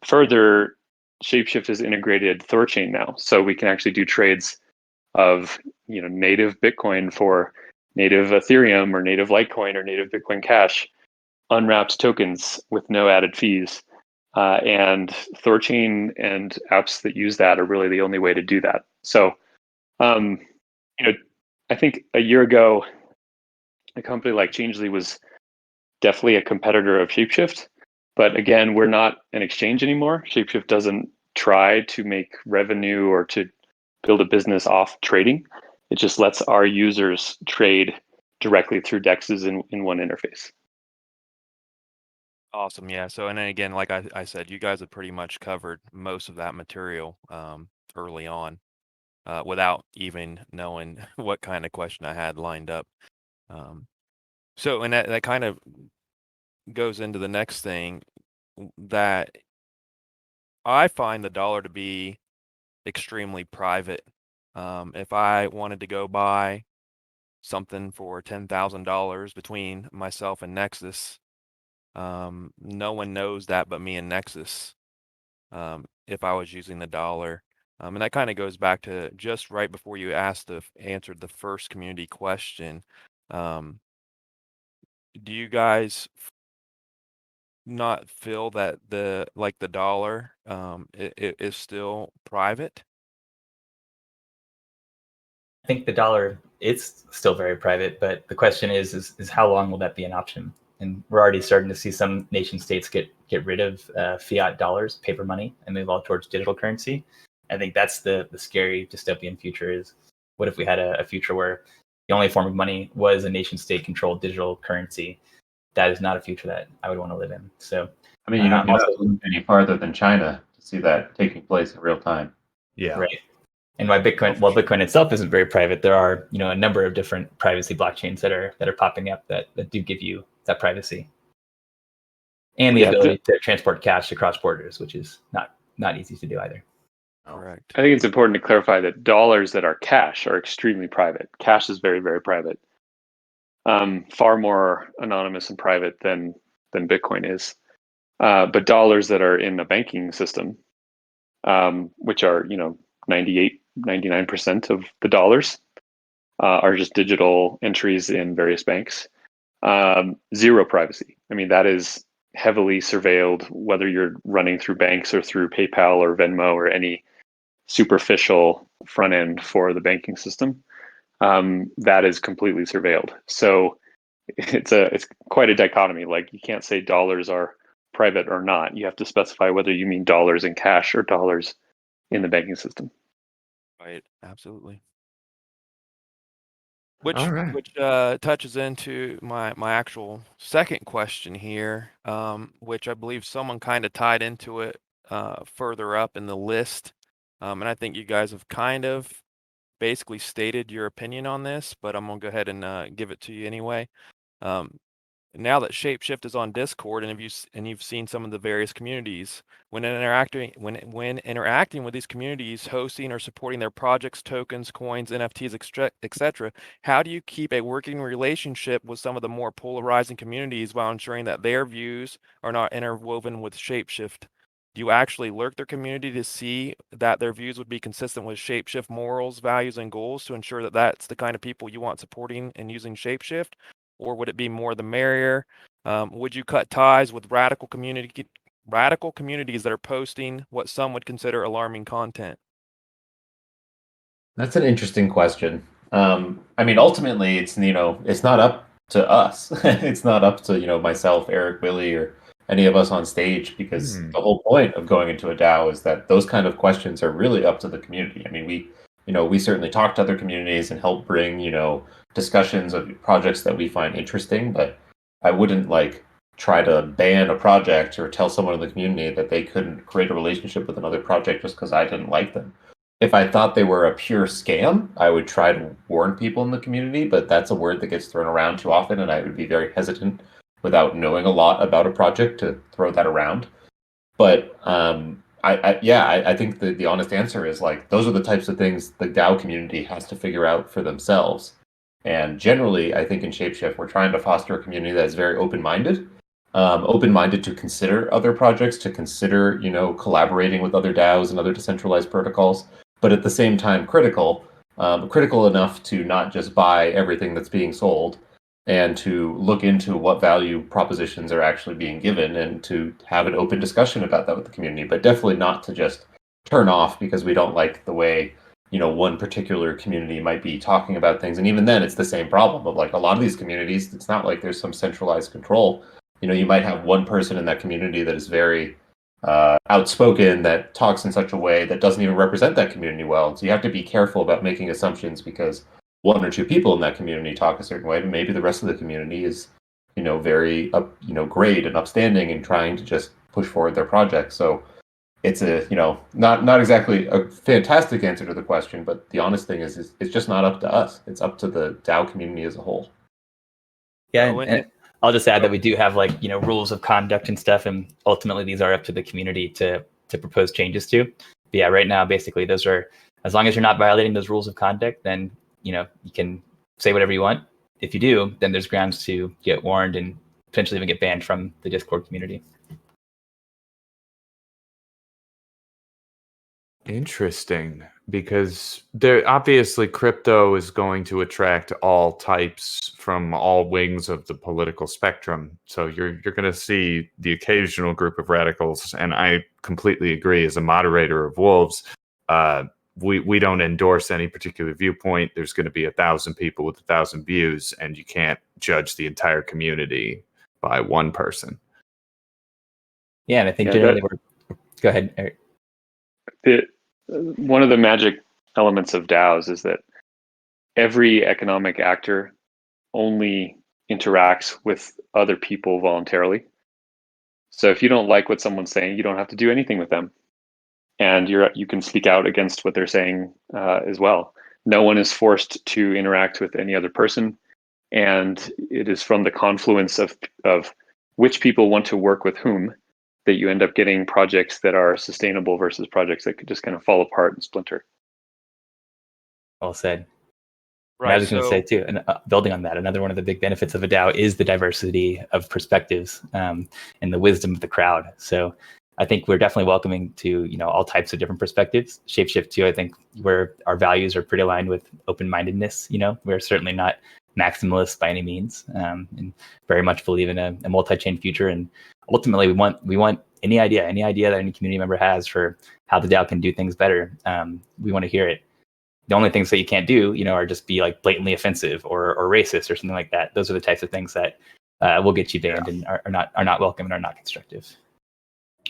Further, ShapeShift has integrated Thorchain now, so we can actually do trades of native Bitcoin for native Ethereum or native Litecoin or native Bitcoin Cash, unwrapped tokens with no added fees. And Thorchain and apps that use that are really the only way to do that. So, I think a year ago, a company like Changelly was definitely a competitor of ShapeShift. But again, we're not an exchange anymore. ShapeShift doesn't try to make revenue or to build a business off trading. It just lets our users trade directly through DEXs in one interface. Awesome. Yeah. So, and then again, like I said, you guys have pretty much covered most of that material early on without even knowing what kind of question I had lined up. So, and that kind of goes into the next thing, that I find the dollar to be extremely private. If I wanted to go buy something for $10,000 between myself and Nexus, no one knows that but me and Nexus, if I was using the dollar. And that kind of goes back to just right before you answered the first community question. Do you guys not feel that the dollar is still private? I think the dollar is still very private, but the question is how long will that be an option? And we're already starting to see some nation states get rid of fiat dollars, paper money, and move all towards digital currency. I think that's the scary dystopian future. Is what if we had a future where the only form of money was a nation state controlled digital currency? That is not a future that I would want to live in. So, I mean, you're not looking any farther than China to see that taking place in real time. Yeah. Right. And while Bitcoin itself isn't very private, there are a number of different privacy blockchains that are popping up that do give you that privacy and the ability to transport cash across borders, which is not easy to do either. Correct. I think it's important to clarify that dollars that are cash are extremely private. Cash is very, very private. Far more anonymous and private than Bitcoin is. But dollars that are in the banking system, which are 99% of the dollars, are just digital entries in various banks. Zero privacy. I mean, that is heavily surveilled, whether you're running through banks or through PayPal or Venmo or any superficial front end for the banking system. That is completely surveilled. So it's quite a dichotomy. Like, you can't say dollars are private or not. You have to specify whether you mean dollars in cash or dollars in the banking system. Right. Absolutely. Which touches into my actual second question here, which I believe someone kind of tied into it further up in the list. And I think you guys have kind of basically stated your opinion on this, but I'm going to go ahead and give it to you anyway. Now that ShapeShift is on Discord, and you've seen some of the various communities, when interacting with these communities, hosting or supporting their projects, tokens, coins, NFTs, etc., how do you keep a working relationship with some of the more polarizing communities while ensuring that their views are not interwoven with ShapeShift? Do you actually lurk their community to see that their views would be consistent with ShapeShift morals, values, and goals to ensure that that's the kind of people you want supporting and using ShapeShift? Or would it be more the merrier? Would you cut ties with radical communities that are posting what some would consider alarming content? That's an interesting question. I mean, ultimately, it's not up to us. It's not up to myself, Eric, Willie, or any of us on stage, because the whole point of going into a DAO is that those kind of questions are really up to the community. I mean, we certainly talk to other communities and help bring discussions of projects that we find interesting, but I wouldn't try to ban a project or tell someone in the community that they couldn't create a relationship with another project just because I didn't like them. If I thought they were a pure scam, I would try to warn people in the community, but that's a word that gets thrown around too often, and I would be very hesitant without knowing a lot about a project to throw that around. But I think the honest answer is like those are the types of things the DAO community has to figure out for themselves. And generally, I think in ShapeShift, we're trying to foster a community that is very open-minded, open-minded to consider other projects, to consider, collaborating with other DAOs and other decentralized protocols, but at the same time critical enough to not just buy everything that's being sold, and to look into what value propositions are actually being given and to have an open discussion about that with the community, but definitely not to just turn off because we don't like the way one particular community might be talking about things. And even then it's the same problem of like a lot of these communities, it's not like there's some centralized control. You might have one person in that community that is very outspoken, that talks in such a way that doesn't even represent that community well. So you have to be careful about making assumptions because one or two people in that community talk a certain way, but maybe the rest of the community is, very great and upstanding and trying to just push forward their project. So it's not exactly a fantastic answer to the question, but the honest thing is it's just not up to us. It's up to the DAO community as a whole. Yeah, and I'll just add that we do have rules of conduct and stuff, and ultimately these are up to the community to propose changes to. But yeah, right now basically those are, as long as you're not violating those rules of conduct, then you can say whatever you want. If you do, then there's grounds to get warned and potentially even get banned from the Discord community. Interesting, because there obviously crypto is going to attract all types from all wings of the political spectrum. So you're going to see the occasional group of radicals, and I completely agree. As a moderator of Wolves, we don't endorse any particular viewpoint. There's going to be 1,000 people with 1,000 views, and you can't judge the entire community by one person. Yeah, and I think generally go ahead, Eric. One of the magic elements of DAOs is that every economic actor only interacts with other people voluntarily. So if you don't like what someone's saying, you don't have to do anything with them, and you can speak out against what they're saying as well. No one is forced to interact with any other person, and it is from the confluence of which people want to work with whom that you end up getting projects that are sustainable versus projects that could just kind of fall apart and splinter. Well said. Right. And I was going to say too, and building on that, another one of the big benefits of a DAO is the diversity of perspectives and the wisdom of the crowd. So I think we're definitely welcoming to all types of different perspectives. ShapeShift too, I think where our values are pretty aligned with open-mindedness. We're certainly not maximalists by any means, and very much believe in a multi-chain future. And ultimately, we want any idea that any community member has for how the DAO can do things better. We want to hear it. The only things that you can't do, are just be like blatantly offensive or racist or something like that. Those are the types of things that will get you banned and are not welcome and are not constructive.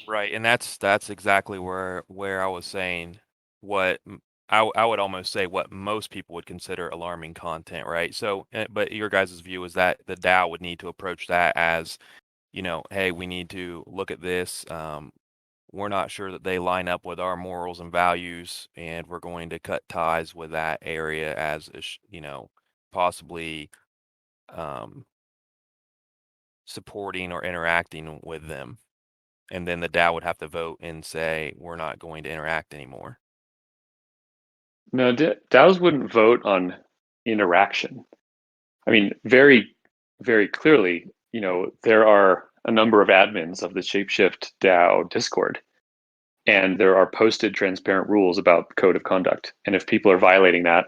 Right, and that's exactly where I was saying what I would almost say what most people would consider alarming content, right? So, but your guys' view is that the DAO would need to approach that as, hey, we need to look at this. We're not sure that they line up with our morals and values, and we're going to cut ties with that area as, possibly supporting or interacting with them. And then the DAO would have to vote and say, we're not going to interact anymore. No, DAOs wouldn't vote on interaction. I mean, very, very clearly, there are a number of admins of the ShapeShift DAO Discord, and there are posted transparent rules about code of conduct. And if people are violating that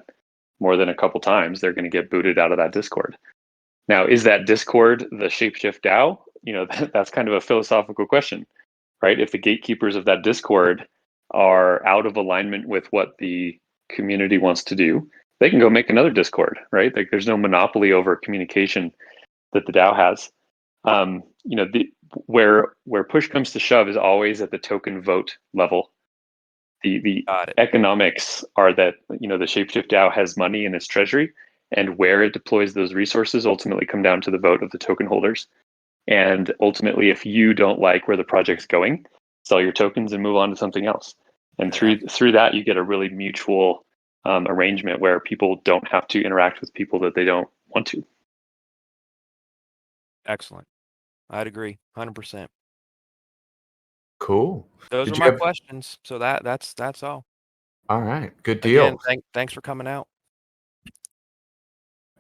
more than a couple times, they're going to get booted out of that Discord. Now, is that Discord the ShapeShift DAO? That's kind of a philosophical question, right? If the gatekeepers of that Discord are out of alignment with what the community wants to do, they can go make another Discord, right? Like there's no monopoly over communication that the DAO has. Where push comes to shove is always at the token vote level. The economics are that the ShapeShift DAO has money in its treasury, and where it deploys those resources ultimately come down to the vote of the token holders. And ultimately, if you don't like where the project's going, sell your tokens and move on to something else. And through that, you get a really mutual arrangement where people don't have to interact with people that they don't want to. Excellent. I'd agree 100%. Cool. Those Did are you my have- questions. So that's all. All right. Good deal. Again, thanks for coming out.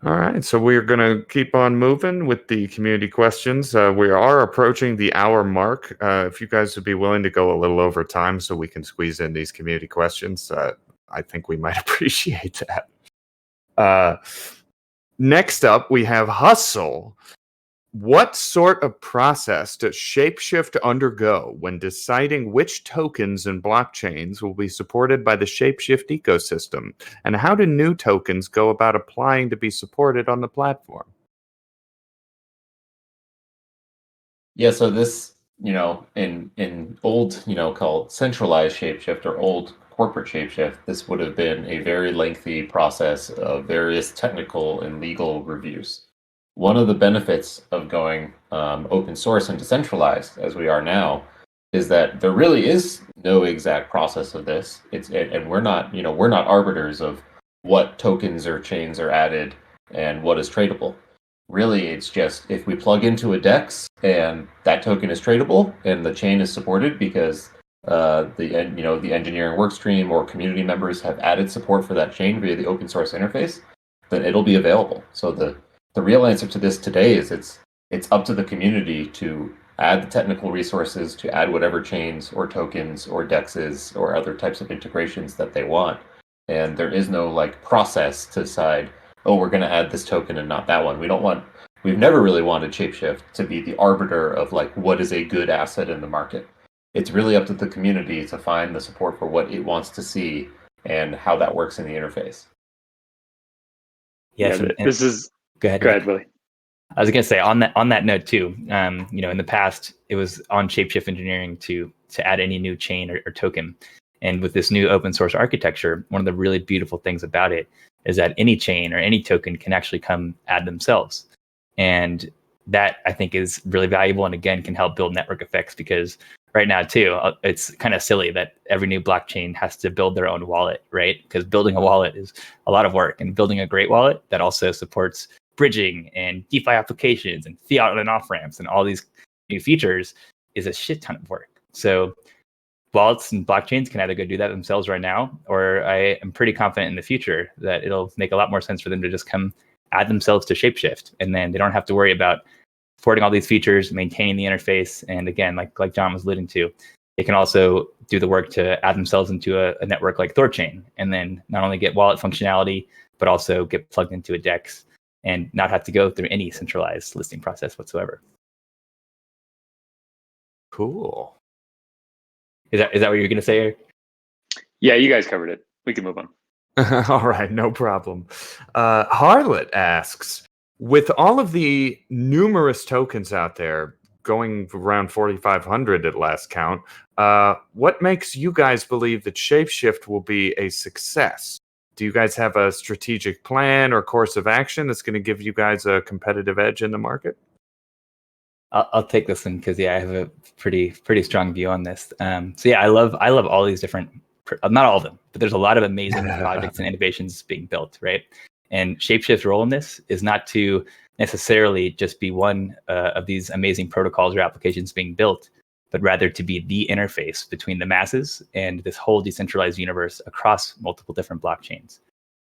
All right, so we're going to keep on moving with the community questions. We are approaching the hour mark. If you guys would be willing to go a little over time so we can squeeze in these community questions, I think we might appreciate that. Next up, we have Hustle. What sort of process does ShapeShift undergo when deciding which tokens and blockchains will be supported by the ShapeShift ecosystem? And how do new tokens go about applying to be supported on the platform? Yeah, so this, in old, called centralized shapeshift or old corporate shapeshift, this would have been a very lengthy process of various technical and legal reviews. One of the benefits of going open source and decentralized, as we are now, is that there really is no exact process of this. And we're not, we're not arbiters of what tokens or chains are added and what is tradable. Really, it's just if we plug into a DEX and that token is tradable and the chain is supported because the engineering workstream or community members have added support for that chain via the open source interface, then it'll be available. So the real answer to this today is it's up to the community to add the technical resources to add whatever chains or tokens or DEXs or other types of integrations that they want. And there is no process to decide, oh, we're going to add this token and not that one. We've never really wanted ShapeShift to be the arbiter of what is a good asset in the market. It's really up to the community to find the support for what it wants to see and how that works in the interface. Yes, Yeah, this is. Go ahead. Go ahead, Willie. I was going to say on that note too. In the past, it was on ShapeShift engineering to add any new chain or token, and with this new open source architecture, one of the really beautiful things about it is that any chain or any token can actually come add themselves, and that I think is really valuable, and again can help build network effects, because right now too, it's kind of silly that every new blockchain has to build their own wallet, right? Because building a wallet is a lot of work, and building a great wallet that also supports bridging and DeFi applications and fiat and off ramps and all these new features is a shit ton of work. So wallets and blockchains can either go do that themselves right now, or I am pretty confident in the future that it'll make a lot more sense for them to just come add themselves to ShapeShift, and then they don't have to worry about supporting all these features, maintaining the interface. And again, like John was alluding to, they can also do the work to add themselves into a network like Thorchain, and then not only get wallet functionality, but also get plugged into a DEX and not have to go through any centralized listing process whatsoever. Cool. Is that what you're going to say, Eric? Yeah, you guys covered it. We can move on. All right, no problem. Harlot asks, with all of the numerous tokens out there, going around 4,500 at last count, what makes you guys believe that ShapeShift will be a success? Do you guys have a strategic plan or course of action that's going to give you guys a competitive edge in the market? I'll take this one because I have a pretty strong view on this. So yeah, I love all these different, not all of them, but there's a lot of amazing projects and innovations being built, right? And ShapeShift's role in this is not to necessarily just be one of these amazing protocols or applications being built, but rather to be the interface between the masses and this whole decentralized universe across multiple different blockchains.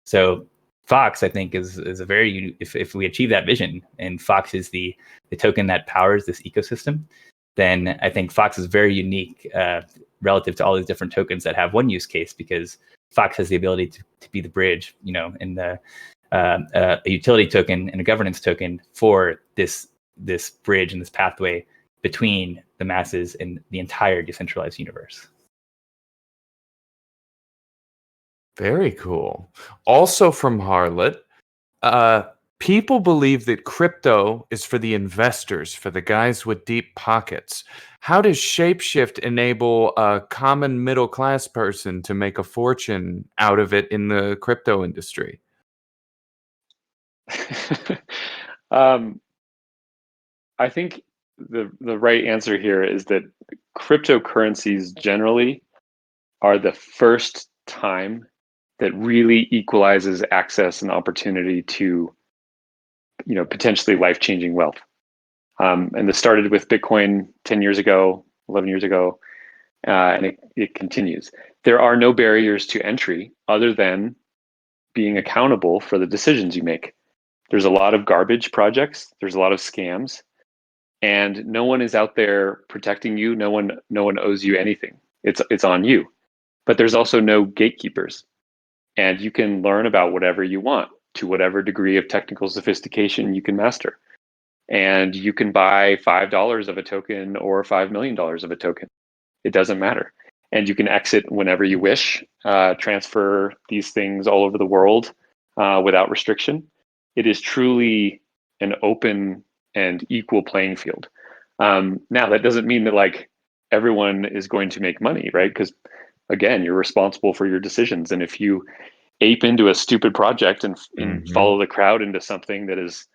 So Fox, I think, is a very, if we achieve that vision, and Fox is the token that powers this ecosystem, then I think Fox is very unique relative to all these different tokens that have one use case, because Fox has the ability to be the bridge, in the a utility token and a governance token for this bridge and this pathway between the masses and the entire decentralized universe. Very cool. Also from Harlot, people believe that crypto is for the investors, for the guys with deep pockets. How does ShapeShift enable a common middle-class person to make a fortune out of it in the crypto industry? I think the right answer here is that cryptocurrencies generally are the first time that really equalizes access and opportunity to, potentially life-changing wealth. And this started with Bitcoin 10 years ago, 11 years ago. And it continues. There are no barriers to entry other than being accountable for the decisions you make. There's a lot of garbage projects. There's a lot of scams, and no one is out there protecting you. No one owes you anything. It's on you. But there's also no gatekeepers, and you can learn about whatever you want to whatever degree of technical sophistication you can master. And you can buy $5 of a token or $5 million of a token. It doesn't matter. And you can exit whenever you wish, transfer these things all over the world without restriction. It is truly an open and equal playing field. Now, that doesn't mean that like everyone is going to make money, right? Because again, you're responsible for your decisions. And if you ape into a stupid project and follow the crowd into something that is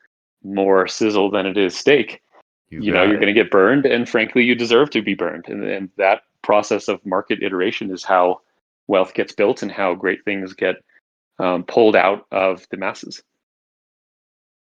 more sizzle than it is steak, you're going to get burned. And frankly, you deserve to be burned. And that process of market iteration is how wealth gets built and how great things get pulled out of the masses.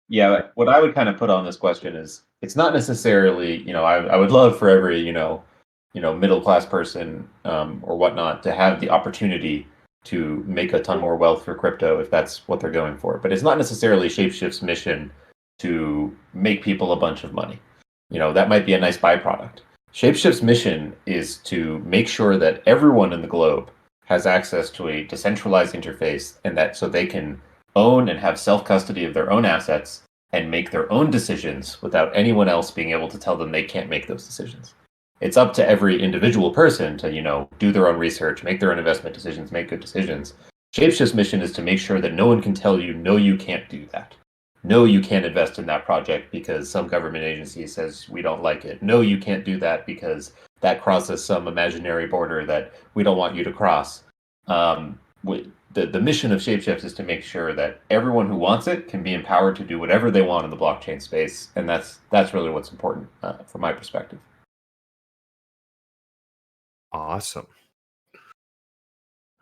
Yeah, what I would kind of put on this question is it's not necessarily, I would love for every, middle class person or whatnot to have the opportunity to make a ton more wealth for crypto if that's what they're going for. But it's not necessarily ShapeShift's mission to make people a bunch of money. That might be a nice byproduct. ShapeShift's mission is to make sure that everyone in the globe has access to a decentralized interface, and that so they can own and have self-custody of their own assets and make their own decisions without anyone else being able to tell them they can't make those decisions. It's up to every individual person to, do their own research, make their own investment decisions, make good decisions. ShapeShift's mission is to make sure that no one can tell you, no, you can't do that. No, you can't invest in that project because some government agency says we don't like it. No, you can't do that because that crosses some imaginary border that we don't want you to cross. The mission of ShapeShift is to make sure that everyone who wants it can be empowered to do whatever they want in the blockchain space, and that's really what's important from my perspective. Awesome.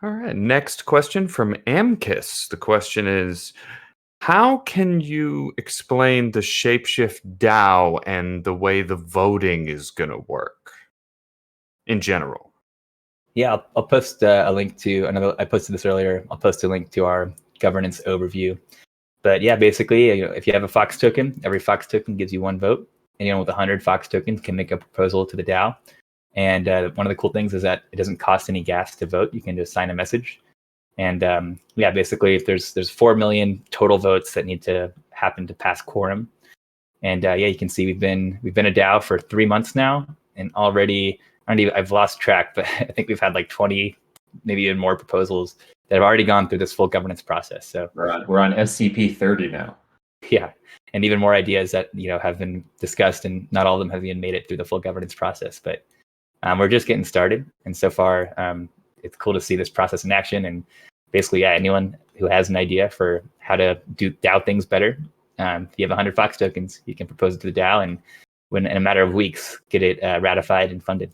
All right, next question from Amkis. The question is, how can you explain the ShapeShift DAO and the way the voting is going to work in general? Yeah, I'll post a link to another. I posted this earlier. I'll post a link to our governance overview. But yeah, basically, if you have a Fox token, every Fox token gives you one vote. Anyone with 100 Fox tokens can make a proposal to the DAO. And one of the cool things is that it doesn't cost any gas to vote. You can just sign a message. And yeah, basically, if there's 4 million total votes that need to happen to pass quorum. And yeah, you can see we've been a DAO for 3 months now, and already I've lost track, but I think we've had like 20, maybe even more proposals that have already gone through this full governance process. So we're on SCP 30 now. Yeah, and even more ideas that have been discussed, and not all of them have even made it through the full governance process. But we're just getting started, and so far it's cool to see this process in action. And basically, yeah, anyone who has an idea for how to do DAO things better, if you have 100 Fox tokens, you can propose it to the DAO, and in a matter of weeks, get it ratified and funded.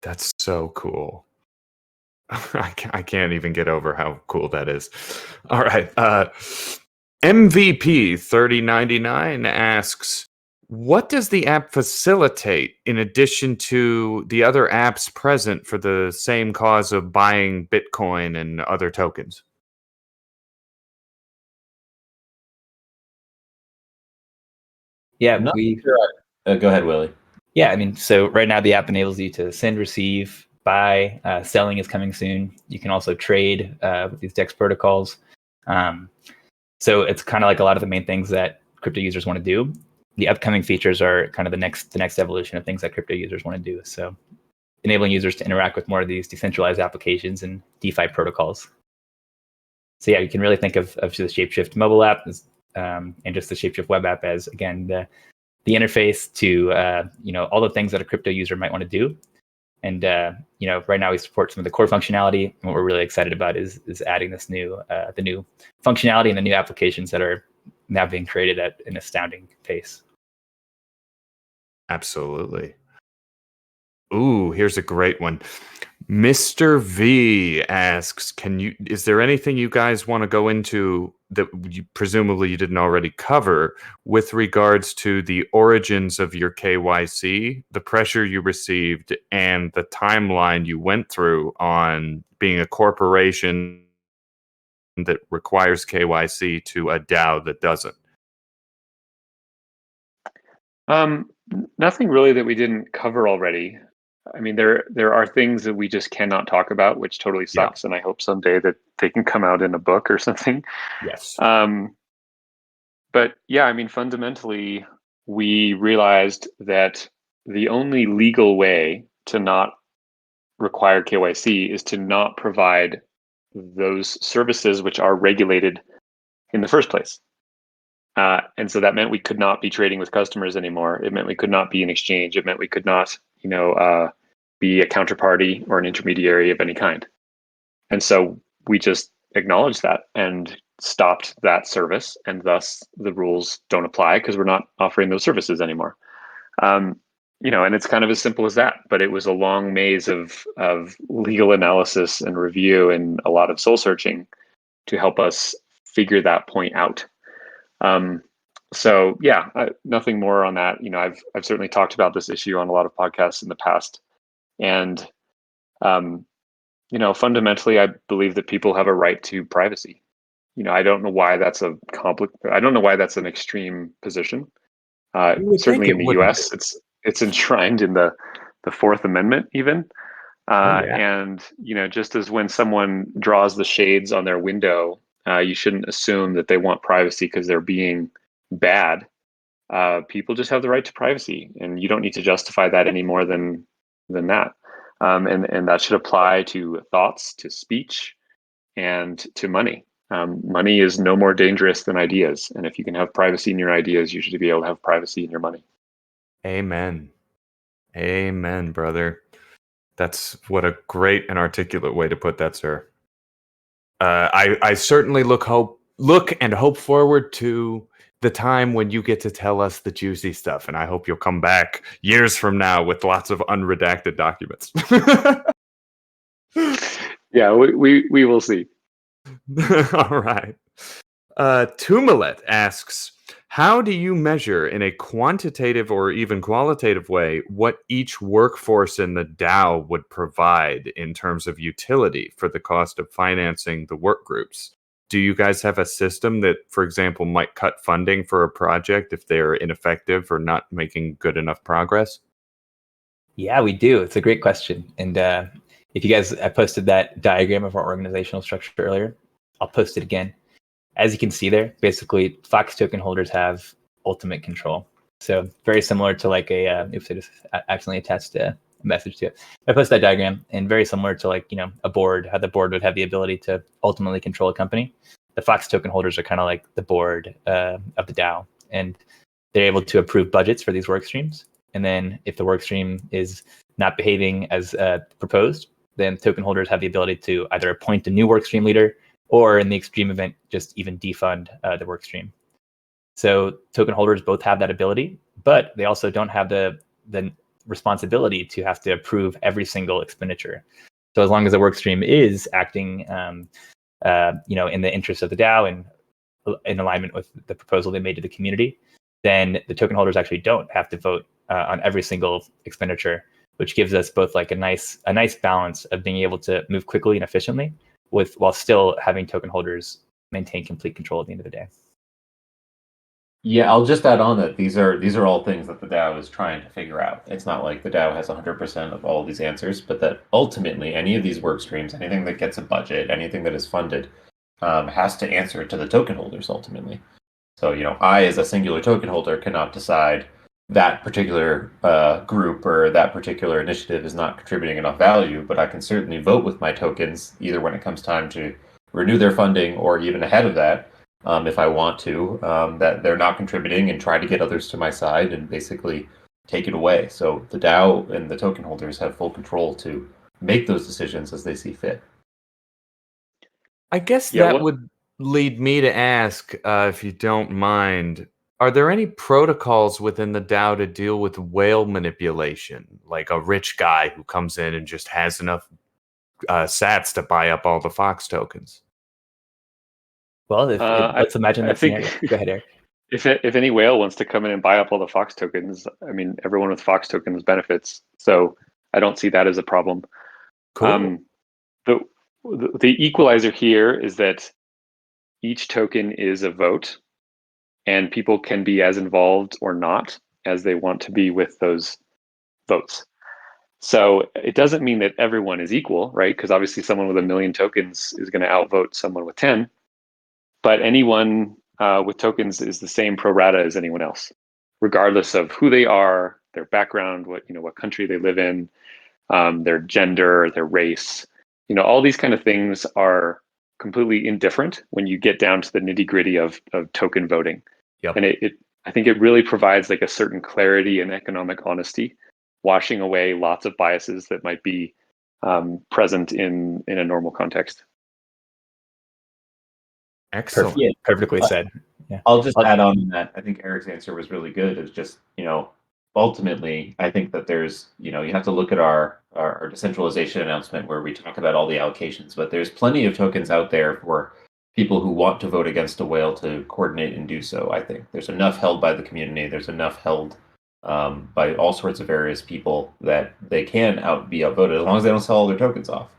That's so cool. I can't even get over how cool that is. All right. MVP 3099 asks, what does the app facilitate in addition to the other apps present for the same cause of buying Bitcoin and other tokens? Yeah, go ahead, Willie. Yeah, I mean, so right now the app enables you to send, receive, buy. Selling is coming soon. You can also trade with these DEX protocols. So it's kind of like a lot of the main things that crypto users want to do. The upcoming features are kind of the next evolution of things that crypto users want to do. So enabling users to interact with more of these decentralized applications and DeFi protocols. So yeah, you can really think of the ShapeShift mobile app as, and just the ShapeShift web app as, again, the interface to all the things that a crypto user might want to do. And right now we support some of the core functionality, and what we're really excited about is adding this new the new functionality and the new applications that are now being created at an astounding pace. Absolutely. Ooh, here's a great one. Mr. V asks, is there anything you guys want to go into that presumably you didn't already cover with regards to the origins of your KYC, the pressure you received, and the timeline you went through on being a corporation that requires KYC to a DAO that doesn't. Nothing really that we didn't cover already. I mean, there are things that we just cannot talk about, which totally sucks. And I hope someday that they can come out in a book or something. Yes. But yeah, I mean, fundamentally, we realized that the only legal way to not require KYC is to not provide those services which are regulated in the first place. And so that meant we could not be trading with customers anymore. It meant we could not be an exchange. It meant we could not, be a counterparty or an intermediary of any kind. And so we just acknowledged that and stopped that service, and thus the rules don't apply because we're not offering those services anymore. And it's kind of as simple as that. But it was a long maze of legal analysis and review and a lot of soul searching to help us figure that point out. So yeah, nothing more on that. I've certainly talked about this issue on a lot of podcasts in the past, and fundamentally, I believe that people have a right to privacy. I don't know why that's I don't know why that's an extreme position. Certainly in the U.S., it's enshrined in the Fourth Amendment, even. And just as when someone draws the shades on their window, you shouldn't assume that they want privacy because they're being bad. People just have the right to privacy, and you don't need to justify that any more than that. And that should apply to thoughts, to speech, and to money. Money is no more dangerous than ideas, and if you can have privacy in your ideas, you should be able to have privacy in your money. Amen, brother. That's what a great and articulate way to put that, sir. I certainly look and hope forward to the time when you get to tell us the juicy stuff, and I hope you'll come back years from now with lots of unredacted documents. Yeah, we will see. All right. Tumalet asks, how do you measure in a quantitative or even qualitative way what each workforce in the DAO would provide in terms of utility for the cost of financing the work groups? Do you guys have a system that, for example, might cut funding for a project if they're ineffective or not making good enough progress? Yeah, we do. It's a great question. And if you guys, I posted that diagram of our organizational structure earlier. I'll post it again. As you can see there, basically, Fox token holders have ultimate control. So very similar to like oops, I just accidentally attached a message to it. I posted that diagram, and very similar to a board, how the board would have the ability to ultimately control a company. The Fox token holders are kind of like the board of the DAO, and they're able to approve budgets for these work streams. And then if the work stream is not behaving as proposed, then token holders have the ability to either appoint a new work stream leader, or in the extreme event, just even defund the work stream. So token holders both have that ability, but they also don't have the responsibility to have to approve every single expenditure. So as long as the work stream is acting, in the interest of the DAO and in alignment with the proposal they made to the community, then the token holders actually don't have to vote on every single expenditure, which gives us both like a nice balance of being able to move quickly and efficiently, while still having token holders maintain complete control at the end of the day. Yeah, I'll just add on that these are all things that the DAO is trying to figure out. It's not like the DAO has 100% of all of these answers, but that ultimately any of these work streams, anything that gets a budget, anything that is funded, has to answer to the token holders ultimately. So, I as a singular token holder cannot decide that particular group or that particular initiative is not contributing enough value, but I can certainly vote with my tokens either when it comes time to renew their funding or even ahead of that, if I want to, that they're not contributing, and try to get others to my side and basically take it away. So the DAO and the token holders have full control to make those decisions as they see fit. I guess that would lead me to ask, if you don't mind, are there any protocols within the DAO to deal with whale manipulation, like a rich guy who comes in and just has enough sats to buy up all the Fox tokens? Well, let's imagine that think, scenario. Go ahead, Eric. If any whale wants to come in and buy up all the Fox tokens, I mean, everyone with Fox tokens benefits. So I don't see that as a problem. Cool. The equalizer here is that each token is a vote, and people can be as involved or not as they want to be with those votes. So it doesn't mean that everyone is equal, right? Because obviously someone with 1 million tokens is going to outvote someone with 10. But anyone with tokens is the same pro rata as anyone else, regardless of who they are, their background, what country they live in, their gender, their race. All these kind of things are completely indifferent when you get down to the nitty gritty of token voting. Yep. And I think it really provides like a certain clarity and economic honesty, washing away lots of biases that might be present in a normal context. Excellent. Perfectly said. Yeah. I'll just add on that. I think Eric's answer was really good. It's just, ultimately, I think that there's, you have to look at our decentralization announcement where we talk about all the allocations, but there's plenty of tokens out there for people who want to vote against a whale to coordinate and do so. I think there's enough held by the community. There's enough held by all sorts of various people that they can be outvoted as long as they don't sell all their tokens off.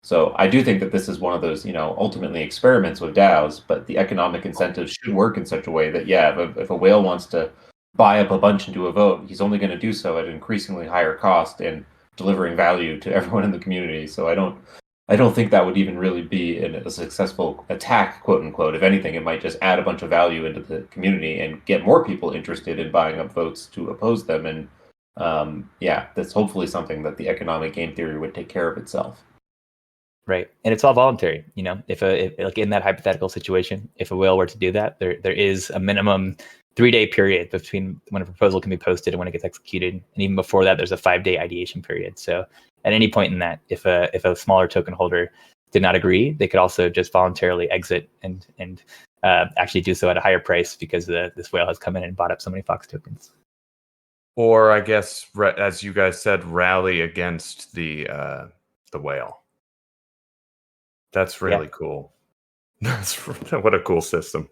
So I do think that this is one of those, ultimately experiments with DAOs, but the economic incentives should work in such a way that, if a whale wants to buy up a bunch and do a vote, he's only going to do so at an increasingly higher cost and delivering value to everyone in the community. So I don't think that would even really be a successful attack, quote unquote. If anything, it might just add a bunch of value into the community and get more people interested in buying up votes to oppose them. And that's hopefully something that the economic game theory would take care of itself. Right, and it's all voluntary. If like in that hypothetical situation, if a whale were to do that, there is a minimum 3-day period between when a proposal can be posted and when it gets executed, and even before that, there's a 5-day ideation period. So at any point in that, if a smaller token holder did not agree, they could also just voluntarily exit and actually do so at a higher price because this whale has come in and bought up so many Fox tokens. Or I guess, as you guys said, rally against the whale. That's really cool. What a cool system.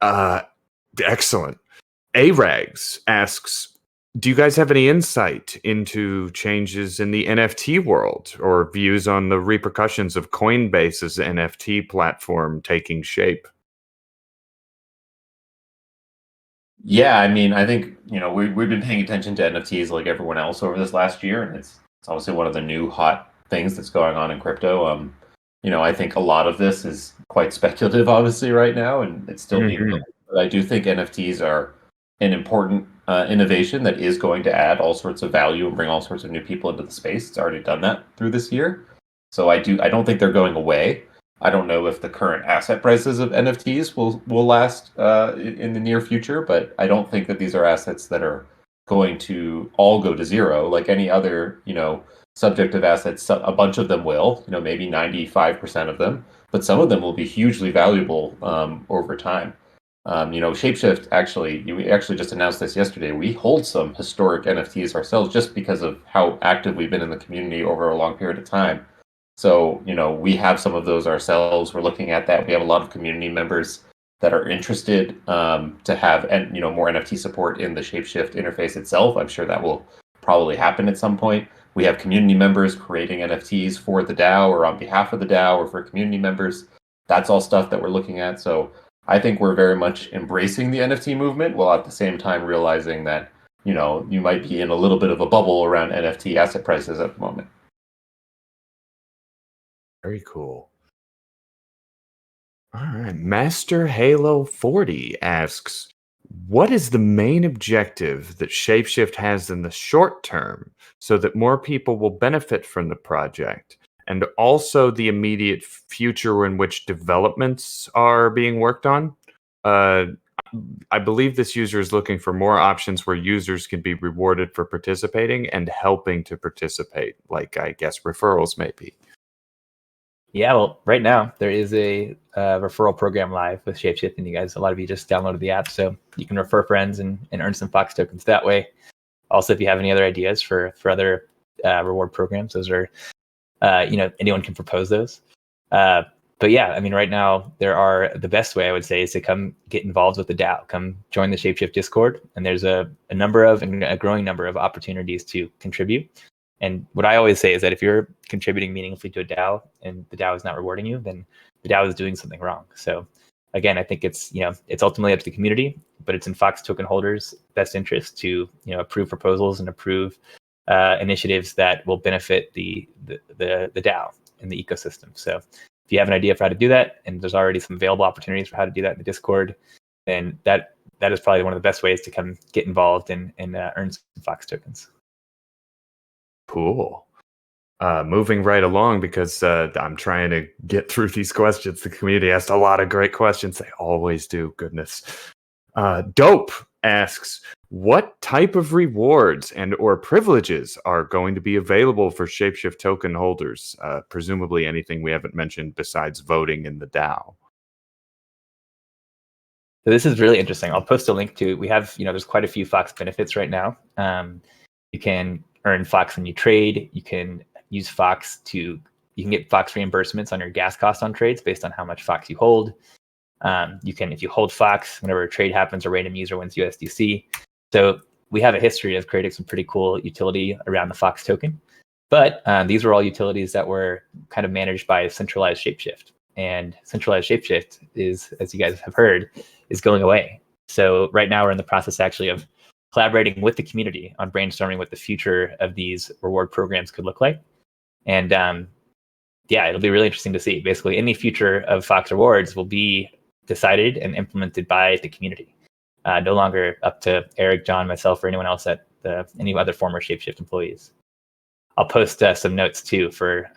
Excellent. Arags asks, do you guys have any insight into changes in the NFT world or views on the repercussions of Coinbase's NFT platform taking shape? Yeah, I mean, I think, we've been paying attention to NFTs like everyone else over this last year, and it's obviously one of the new hot things that's going on in crypto. I think a lot of this is quite speculative, obviously, right now, and it's still being built. But I do think NFTs are an important innovation that is going to add all sorts of value and bring all sorts of new people into the space. It's already done that through this year. So I don't think they're going away. I don't know if the current asset prices of NFTs will last in the near future, but I don't think that these are assets that are going to all go to zero like any other, subject of assets. A bunch of them will, maybe 95% of them, but some of them will be hugely valuable over time. ShapeShift, we actually just announced this yesterday. We hold some historic NFTs ourselves just because of how active we've been in the community over a long period of time. So, we have some of those ourselves. We're looking at that. We have a lot of community members that are interested to have more NFT support in the ShapeShift interface itself. I'm sure that will probably happen at some point. We have community members creating NFTs for the DAO or on behalf of the DAO or for community members. That's all stuff that we're looking at. So I think we're very much embracing the NFT movement while at the same time realizing that, you might be in a little bit of a bubble around NFT asset prices at the moment. Very cool. All right. Master Halo 40 asks, what is the main objective that ShapeShift has in the short term so that more people will benefit from the project, and also the immediate future in which developments are being worked on? I believe this user is looking for more options where users can be rewarded for participating and helping to participate, like I guess referrals maybe. Yeah, well, right now there is a referral program live with ShapeShift, and a lot of you just downloaded the app, so you can refer friends and earn some Fox tokens that way. Also, if you have any other ideas for other reward programs, those are, anyone can propose those. But But yeah, I mean, right now the best way I would say is to come get involved with the DAO, come join the ShapeShift Discord, and there's a growing number of opportunities to contribute. And what I always say is that if you're contributing meaningfully to a DAO and the DAO is not rewarding you, then the DAO is doing something wrong. So again, I think it's ultimately up to the community, but it's in Fox token holders' best interest to approve proposals and approve initiatives that will benefit the DAO and the ecosystem. So if you have an idea for how to do that, and there's already some available opportunities for how to do that in the Discord, then that is probably one of the best ways to come get involved and earn some Fox tokens. Cool. Moving right along, because I'm trying to get through these questions. The community asked a lot of great questions. They always do. Goodness. Dope asks, what type of rewards and or privileges are going to be available for ShapeShift token holders? Presumably anything we haven't mentioned besides voting in the DAO. So this is really interesting. I'll post a link to, we have, there's quite a few Fox benefits right now. You can earn Fox when you trade. You can use Fox you can get Fox reimbursements on your gas cost on trades based on how much Fox you hold. You can, if you hold Fox, whenever a trade happens, a random user wins USDC. So we have a history of creating some pretty cool utility around the Fox token. But these were all utilities that were kind of managed by centralized ShapeShift. And centralized ShapeShift is, as you guys have heard, is going away. So right now we're in the process actually of collaborating with the community on brainstorming what the future of these reward programs could look like. And yeah, it'll be really interesting to see. Basically, any future of Fox rewards will be decided and implemented by the community. No longer up to Eric, John, myself, or anyone else at any other former ShapeShift employees. I'll post some notes too for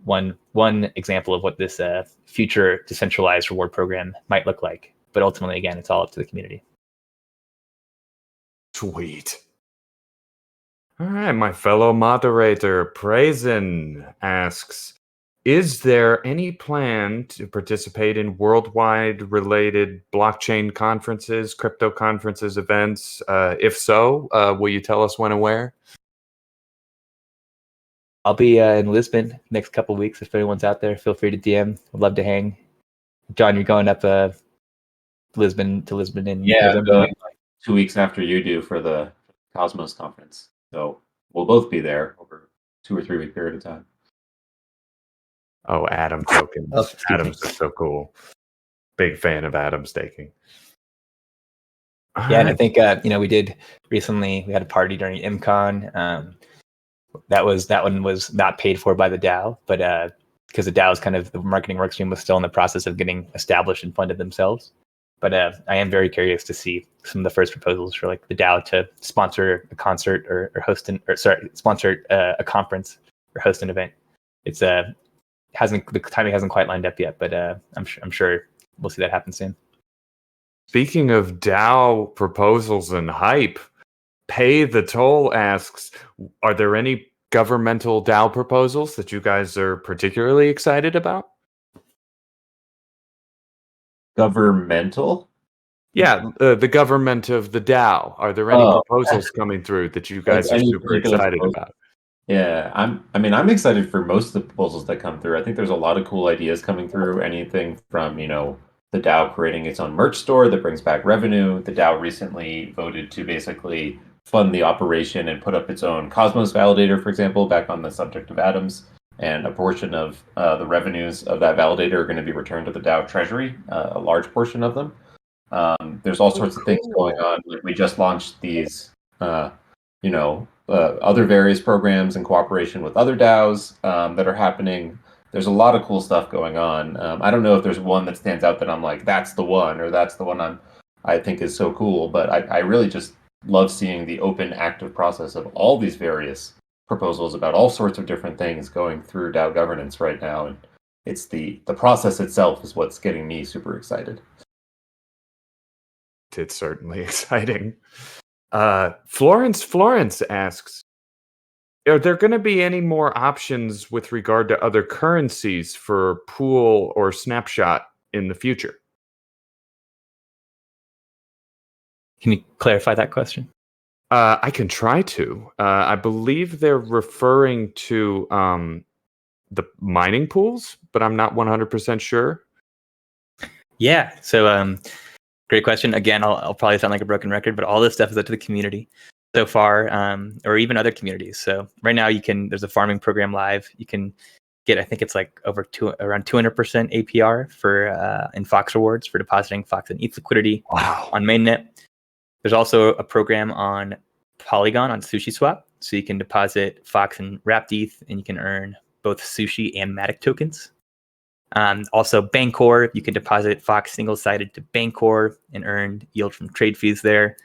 one example of what this future decentralized reward program might look like. But ultimately, again, it's all up to the community. Sweet. All right, my fellow moderator, Praisen, asks, is there any plan to participate in worldwide related blockchain conferences, crypto conferences, events? If so, will you tell us when and where? I'll be in Lisbon next couple of weeks. If anyone's out there, feel free to DM. I'd love to hang. John, you're going up Lisbon in November. Like 2 weeks after you do for the Cosmos conference. So we'll both be there over 2 or 3 week period of time. Oh, Atom tokens. Atoms are so cool. Big fan of Atom staking. Yeah, and I think we did recently. We had a party during MCon. That one was not paid for by the DAO, but because the DAO's kind of the marketing workstream was still in the process of getting established and funded themselves. But I am very curious to see some of the first proposals for like the DAO to sponsor a concert or sponsor a conference or host an event. It's the timing hasn't quite lined up yet, but I'm sure we'll see that happen soon. Speaking of DAO proposals and hype, Pay the Toll asks, are there any governmental DAO proposals that you guys are particularly excited about? Governmental? Yeah, the government of the DAO. Are there any proposals coming through that you guys are super excited about? Yeah, I'm excited for most of the proposals that come through. I think there's a lot of cool ideas coming through. Anything from, the DAO creating its own merch store that brings back revenue. The DAO recently voted to basically fund the operation and put up its own Cosmos validator, for example, back on the subject of atoms. And a portion of the revenues of that validator are going to be returned to the DAO treasury, a large portion of them. There's all sorts of things going on. Like we just launched these, other various programs in cooperation with other DAOs that are happening. There's a lot of cool stuff going on. I don't know if there's one that stands out that I'm like, that's the one, or that's the one I think is so cool. But I really just love seeing the open, active process of all these various proposals about all sorts of different things going through DAO governance right now. And it's the process itself is what's getting me super excited. It's certainly exciting. Florence asks, are there going to be any more options with regard to other currencies for pool or snapshot in the future? Can you clarify that question? I can try to. I believe they're referring to the mining pools, but I'm not 100% sure. Yeah. So great question. Again, I'll probably sound like a broken record, but all this stuff is up to the community so far, or even other communities. So right now there's a farming program live. You can get, I think it's like around 200% APR for in Fox rewards for depositing Fox and ETH liquidity on mainnet. There's also a program on Polygon on SushiSwap. So you can deposit Fox and wrapped ETH, and you can earn both Sushi and Matic tokens. Also, Bancor, you can deposit Fox single-sided to Bancor and earn yield from trade fees there.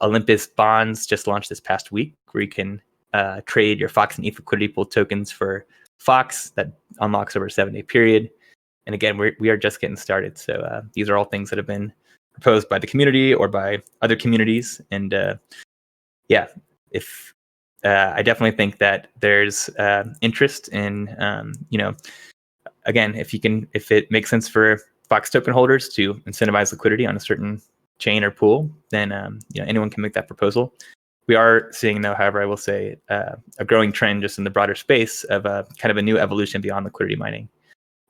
Olympus Bonds just launched this past week, where you can trade your Fox and ETH liquidity pool tokens for Fox that unlocks over a 7-day period. And again, we are just getting started. So these are all things that have been proposed by the community or by other communities. And if I definitely think that there's interest in, again, if it makes sense for Fox token holders to incentivize liquidity on a certain chain or pool, then anyone can make that proposal. We are seeing, though, however, I will say, a growing trend just in the broader space of kind of a new evolution beyond liquidity mining.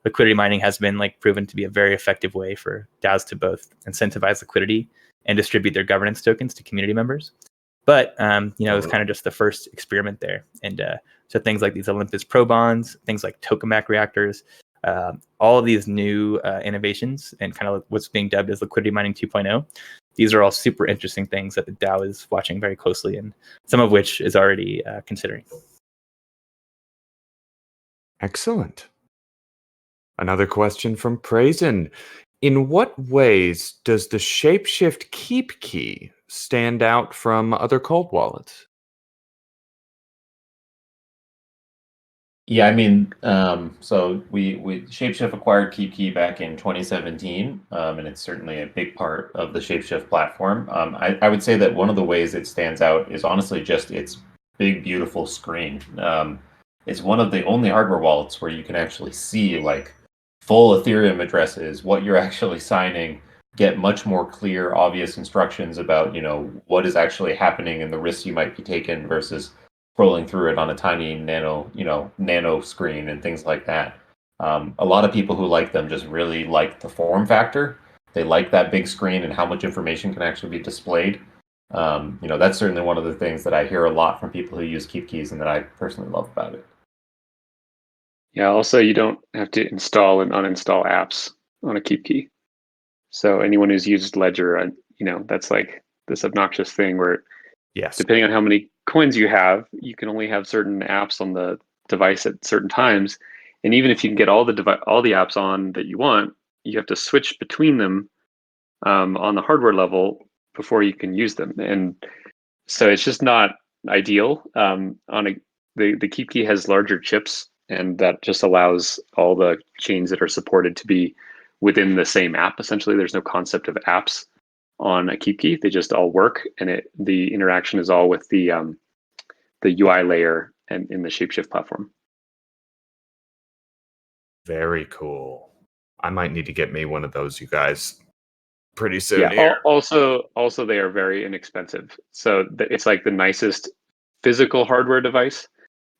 Liquidity mining has been proven to be a very effective way for DAOs to both incentivize liquidity and distribute their governance tokens to community members. But it was kind of just the first experiment there. And so things like these Olympus Pro bonds, things like tokamak reactors, all of these new innovations and kind of what's being dubbed as liquidity mining 2.0, these are all super interesting things that the DAO is watching very closely, and some of which is already considering. Excellent. Another question from Praisen. In what ways does the ShapeShift Keep Key stand out from other cold wallets? Yeah, I mean, so we ShapeShift acquired Keep Key back in 2017, and it's certainly a big part of the ShapeShift platform. I would say that one of the ways it stands out is honestly just its big, beautiful screen. It's one of the only hardware wallets where you can actually see full Ethereum addresses, what you're actually signing, get much more clear, obvious instructions about what is actually happening and the risks you might be taking versus scrolling through it on a tiny nano screen and things like that. A lot of people who like them just really like the form factor. They like that big screen and how much information can actually be displayed. That's certainly one of the things that I hear a lot from people who use Keep Keys and that I personally love about it. Yeah, also you don't have to install and uninstall apps on a Keep Key. So anyone who's used Ledger, that's like this obnoxious thing where depending on how many coins you have, you can only have certain apps on the device at certain times. And even if you can get all the apps on that you want, you have to switch between them on the hardware level before you can use them. And so it's just not ideal. The Keep Key has larger chips, and that just allows all the chains that are supported to be within the same app. Essentially, there's no concept of apps on a Keep Key. They just all work, and the interaction is all with the UI layer and in the ShapeShift platform. Very cool. I might need to get me one of those, you guys, pretty soon. Yeah. Also, they are very inexpensive. So it's like the nicest physical hardware device,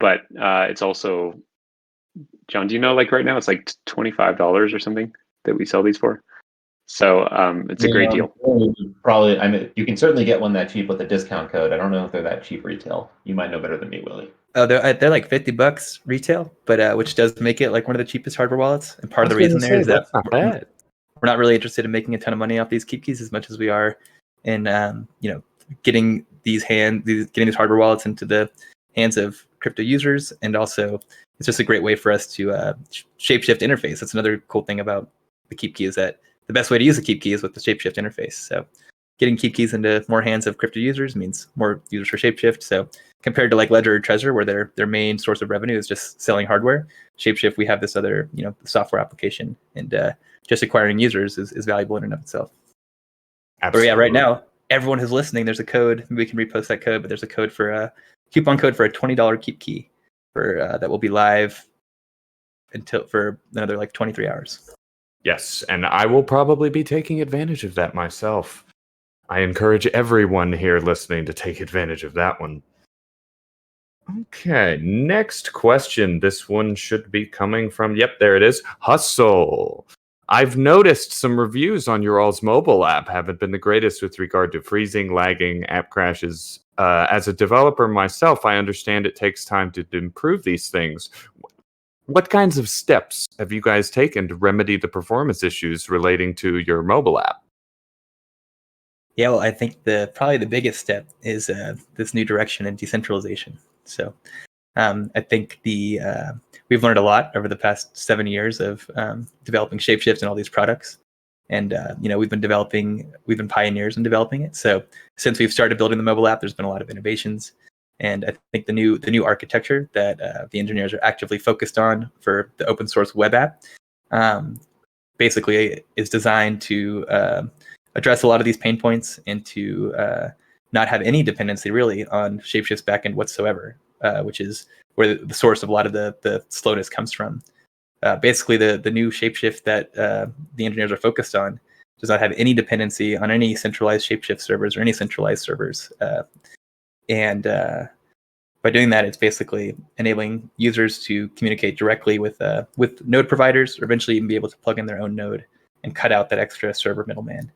but it's also, John, do you know, right now it's like $25 or something that we sell these for? So it's a great deal. Probably, you can certainly get one that cheap with a discount code. I don't know if they're that cheap retail. You might know better than me, Willie. Oh, they're like $50 retail, but which does make it like one of the cheapest hardware wallets. And part of the reason there is that we're not really interested in making a ton of money off these Keep Keys as much as we are in getting these hardware wallets into the hands of crypto users, and also it's just a great way for us to ShapeShift interface. That's another cool thing about the Keep Key, is that the best way to use the Keep Key is with the ShapeShift interface. So getting Keep Keys into more hands of crypto users means more users for ShapeShift. So compared to Ledger or Trezor, where their main source of revenue is just selling hardware, ShapeShift, we have this other software application, and just acquiring users is valuable in and of itself. Absolutely. But yeah, right now, everyone who's listening, there's a code. Maybe we can repost that code, but there's a code for a coupon code for a $20 Keep Key that will be live for another 23 hours. Yes, and I will probably be taking advantage of that myself. I encourage everyone here listening to take advantage of that one. Okay, next question. This one should be coming from, yep, there it is, Hustle. I've noticed some reviews on your all's mobile app haven't been the greatest with regard to freezing, lagging, app crashes. As a developer myself, I understand it takes time to improve these things. What kinds of steps have you guys taken to remedy the performance issues relating to your mobile app? Yeah, well, I think probably the biggest step is this new direction in decentralization. So I think we've learned a lot over the past 7 years of developing ShapeShift and all these products, and we've been pioneers in developing it. So since we've started building the mobile app, there's been a lot of innovations, and I think the new architecture that the engineers are actively focused on for the open source web app basically is designed to address a lot of these pain points and to not have any dependency really on ShapeShift's backend whatsoever, which is where the source of a lot of the slowness comes from. Basically, the new ShapeShift that the engineers are focused on does not have any dependency on any centralized ShapeShift servers or any centralized servers. And by doing that, it's basically enabling users to communicate directly with node providers, or eventually even be able to plug in their own node and cut out that extra server middleman.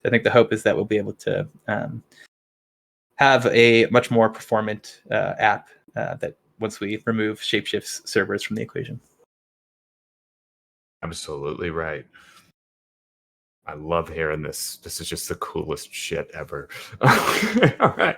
I think the hope is that we'll be able to have a much more performant app that once we remove ShapeShift's servers from the equation. Absolutely right. I love hearing this. This is just the coolest shit ever. All right.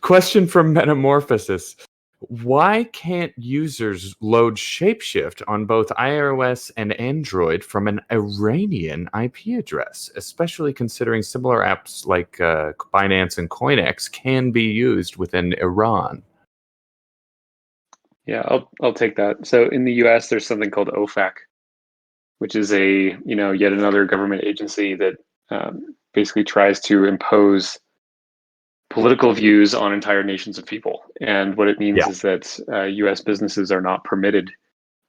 Question from Metamorphosis. Why can't users load ShapeShift on both iOS and Android from an Iranian IP address, especially considering similar apps like Binance and CoinEx can be used within Iran? Yeah, I'll take that. So in the US, there's something called OFAC, which is yet another government agency that basically tries to impose political views on entire nations of people. And what it means is that US businesses are not permitted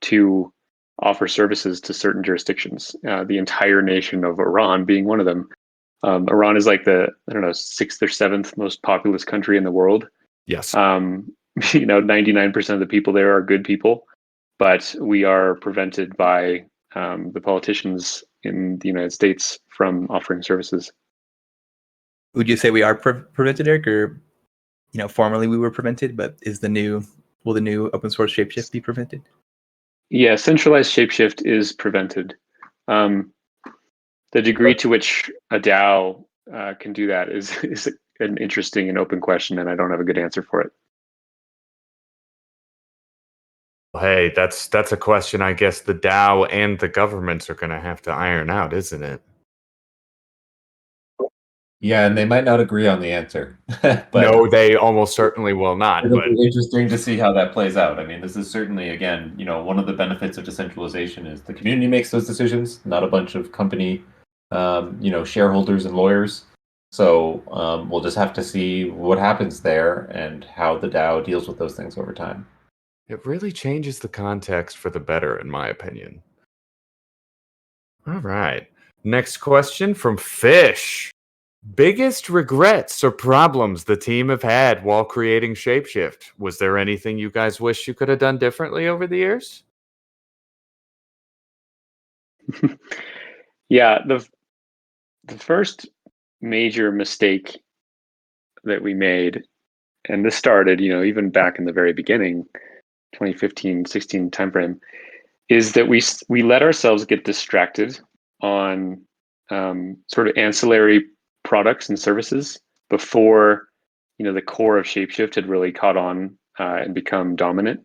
to offer services to certain jurisdictions, the entire nation of Iran being one of them. Iran is like the, 6th or 7th most populous country in the world. Yes. 99% of the people there are good people, but we are prevented by the politicians in the United States from offering services. Would you say we are prevented, Eric, or formerly we were prevented, but will the new open source ShapeShift be prevented? Yeah, centralized ShapeShift is prevented. The degree to which a DAO can do that is an interesting and open question, and I don't have a good answer for it. Hey, that's a question I guess the DAO and the governments are going to have to iron out, isn't it? Yeah, and they might not agree on the answer. But no, they almost certainly will not. It'll But be interesting to see how that plays out. I mean, this is certainly, again, one of the benefits of decentralization is the community makes those decisions, not a bunch of company, shareholders and lawyers. So we'll just have to see what happens there and how the DAO deals with those things over time. It really changes the context for the better, in my opinion. All right. Next question from Fish. Biggest regrets or problems the team have had while creating ShapeShift? Was there anything you guys wish you could have done differently over the years? Yeah, the first major mistake that we made, and this started, even back in the very beginning, 2015-16 timeframe, is that we let ourselves get distracted on sort of ancillary products and services before the core of ShapeShift had really caught on and become dominant.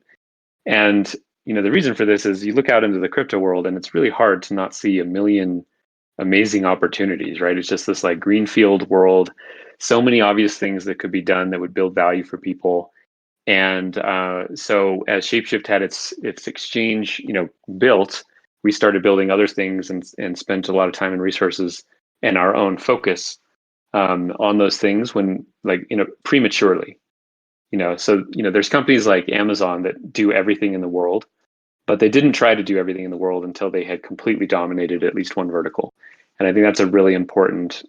And the reason for this is you look out into the crypto world and it's really hard to not see a million amazing opportunities, right? It's just this like greenfield world, so many obvious things that could be done that would build value for people. And so as ShapeShift had its exchange built, we started building other things and spent a lot of time and resources and our own focus on those things when prematurely. So there's companies like Amazon that do everything in the world, but they didn't try to do everything in the world until they had completely dominated at least one vertical. And I think that's a really important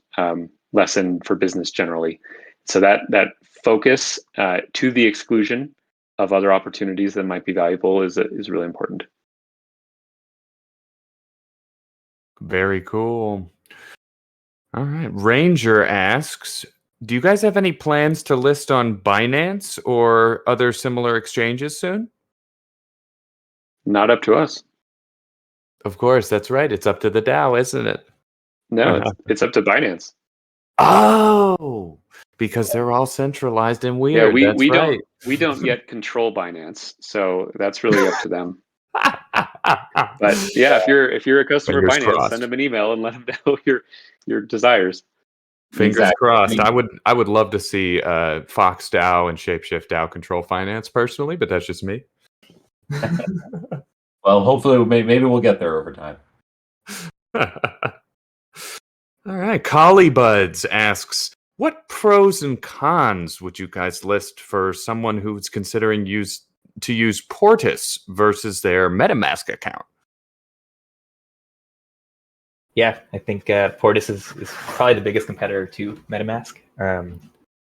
lesson for business generally. So that focus to the exclusion of other opportunities that might be valuable is really important. Very cool. All right. Ranger asks, do you guys have any plans to list on Binance or other similar exchanges soon? Not up to us. Of course, that's right. It's up to the DAO, isn't it? No, it's up to Binance. Oh, because they're all centralized and weird. Yeah, That's right. we don't yet control Binance, so that's really up to them. But yeah, if you're a customer of Fingers Binance, crossed. send them an email and let them know your desires. Fingers crossed. I would love to see Fox DAO and ShapeShift DAO control finance personally, but that's just me. Well, hopefully, maybe we'll get there over time. All right. Collie Buds asks, what pros and cons would you guys list for someone who's considering to use Portis versus their MetaMask account? Yeah, I think Portis is probably the biggest competitor to MetaMask.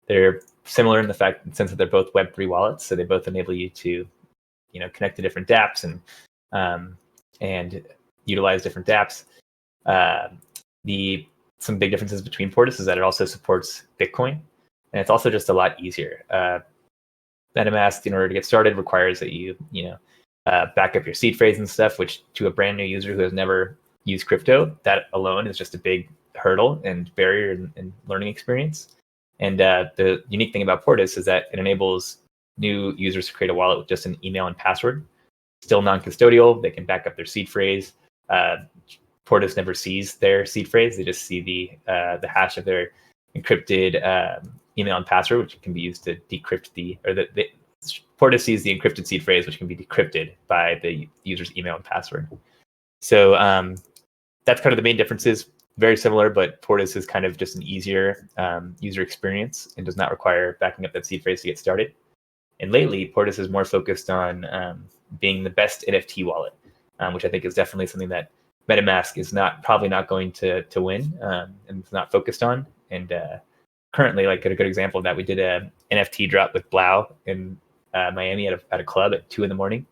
They're similar in the sense that they're both Web3 wallets, so they both enable you to, connect to different dApps and utilize different dApps. Some big differences between Portis is that it also supports Bitcoin, and it's also just a lot easier. MetaMask, in order to get started, requires that you back up your seed phrase and stuff, which to a brand new user who has never used crypto, that alone is just a big hurdle and barrier in learning experience. And the unique thing about Portis is that it enables new users to create a wallet with just an email and password, still non-custodial. They can back up their seed phrase. Portis never sees their seed phrase; they just see the hash of their encrypted email and password, which can be used to decrypt Portis sees the encrypted seed phrase, which can be decrypted by the user's email and password. So that's kind of the main differences. Very similar, but Portis is kind of just an easier user experience and does not require backing up that seed phrase to get started. And lately, Portis is more focused on being the best NFT wallet, which I think is definitely something that MetaMask is probably not going to win and it's not focused on. And currently, like a good example of that, we did a NFT drop with Blau in Miami at a club at 2 a.m.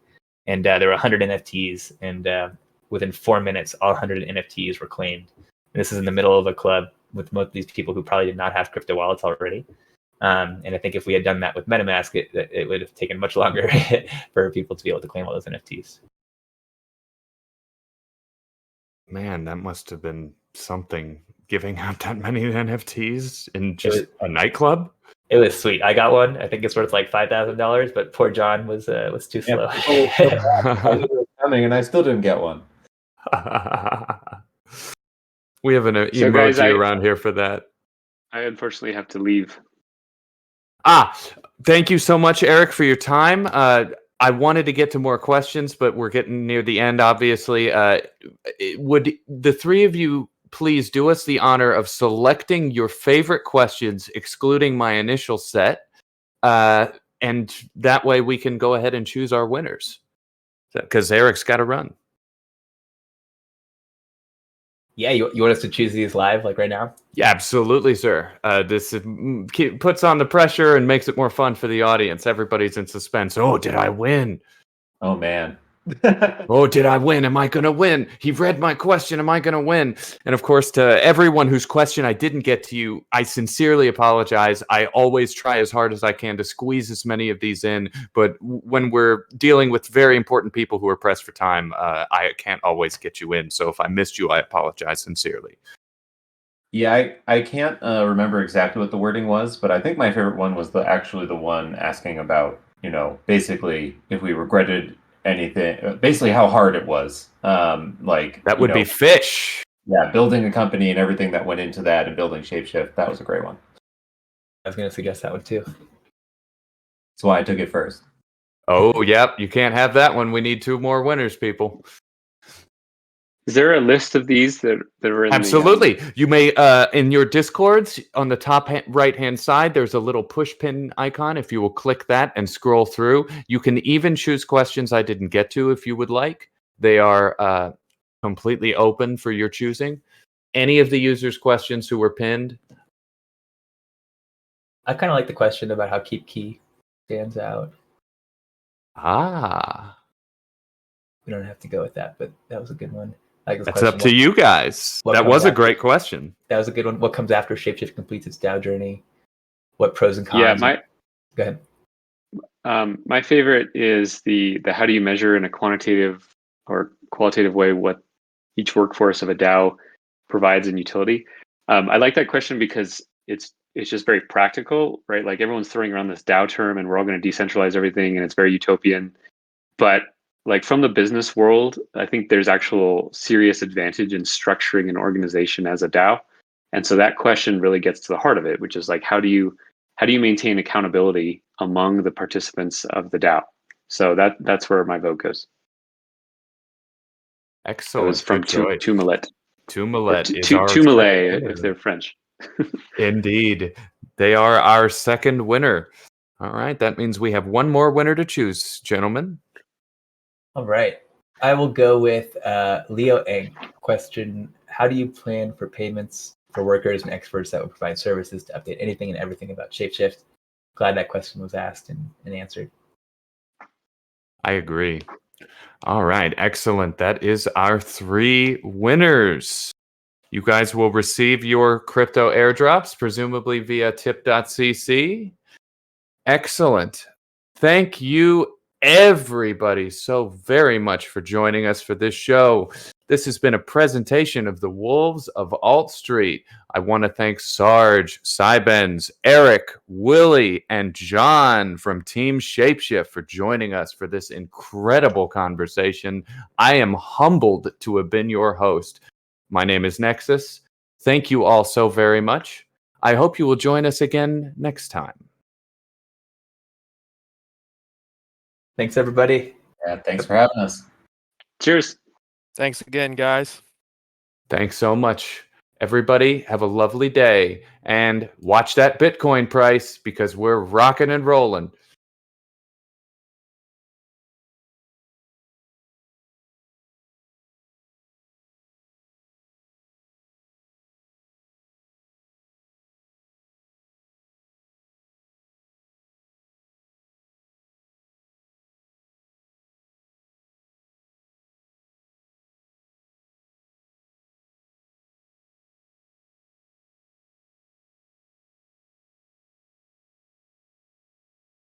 And there were 100 NFTs, and within 4 minutes, all 100 NFTs were claimed. And this is in the middle of a club with most of these people who probably did not have crypto wallets already. And I think if we had done that with MetaMask, it would have taken much longer for people to be able to claim all those NFTs. Man, that must have been something, giving out that many NFTs in just a nightclub. It was sweet. I got one. I think it's worth like $5,000, but poor John was too slow. I knew it was coming, and I still didn't get one. We have an emoji around here for that. I unfortunately have to leave. Thank you so much, Eric, for your time. I wanted to get to more questions, but we're getting near the end, obviously. Would the three of you please do us the honor of selecting your favorite questions, excluding my initial set, and that way we can go ahead and choose our winners, because Eric's got to run. Yeah, you want us to choose these live, like right now? Yeah, absolutely, sir. This puts on the pressure and makes it more fun for the audience. Everybody's in suspense. Oh, did I win? Oh, man. Oh, did I win? Am I going to win? He read my question. Am I going to win? And of course, to everyone whose question I didn't get to you, I sincerely apologize. I always try as hard as I can to squeeze as many of these in. But when we're dealing with very important people who are pressed for time, I can't always get you in. So if I missed you, I apologize sincerely. Yeah, I can't remember exactly what the wording was, but I think my favorite one was actually the one asking about, basically if we regretted anything, basically how hard it was. That would be fish. Yeah, building a company and everything that went into that and building ShapeShift. That was a great one. I was going to suggest that one too. That's why I took it first. Oh, yep. You can't have that one. We need 2 more winners, people. Is there a list of these that are in Absolutely. You may, in your Discords, on the top right-hand side, there's a little push pin icon. If you will click that and scroll through, you can even choose questions I didn't get to if you would like. They are completely open for your choosing. Any of the users' questions who were pinned, I kind of like the question about how keep key stands out. We don't have to go with that, but that was a good one. Like That's up to you guys. That was a great question. That was a good one. What comes after ShapeShift completes its DAO journey? What pros and cons? Yeah, go ahead. My favorite is the how do you measure in a quantitative or qualitative way what each workforce of a DAO provides in utility. I like that question because it's just very practical, right? Like everyone's throwing around this DAO term and we're all going to decentralize everything and it's very utopian. But like from the business world, I think there's actual serious advantage in structuring an organization as a DAO. And so that question really gets to the heart of it, which is like how do you maintain accountability among the participants of the DAO? So that's where my vote goes. Excellent. It was from Tumalet. Tumalet is Tumalet, if they're French. Indeed. They are our second winner. All right. That means we have one more winner to choose, gentlemen. All right. I will go with Leo Eng. Question: how do you plan for payments for workers and experts that will provide services to update anything and everything about ShapeShift? Glad that question was asked and answered. I agree. All right. Excellent. That is our 3 winners. You guys will receive your crypto airdrops, presumably via tip.cc. Excellent. Thank you, everybody, so very much for joining us for this show. This has been a presentation of the Wolves of Alt Street. I want to thank Sarge, Sybens, Eric, Willie, and John from Team ShapeShift for joining us for this incredible conversation. I am humbled to have been your host. My name is Nexus. Thank you all so very much. I hope you will join us again next time. Thanks, everybody. Yeah, thanks for having us. Cheers. Thanks again, guys. Thanks so much. Everybody, have a lovely day. And watch that Bitcoin price because we're rocking and rolling.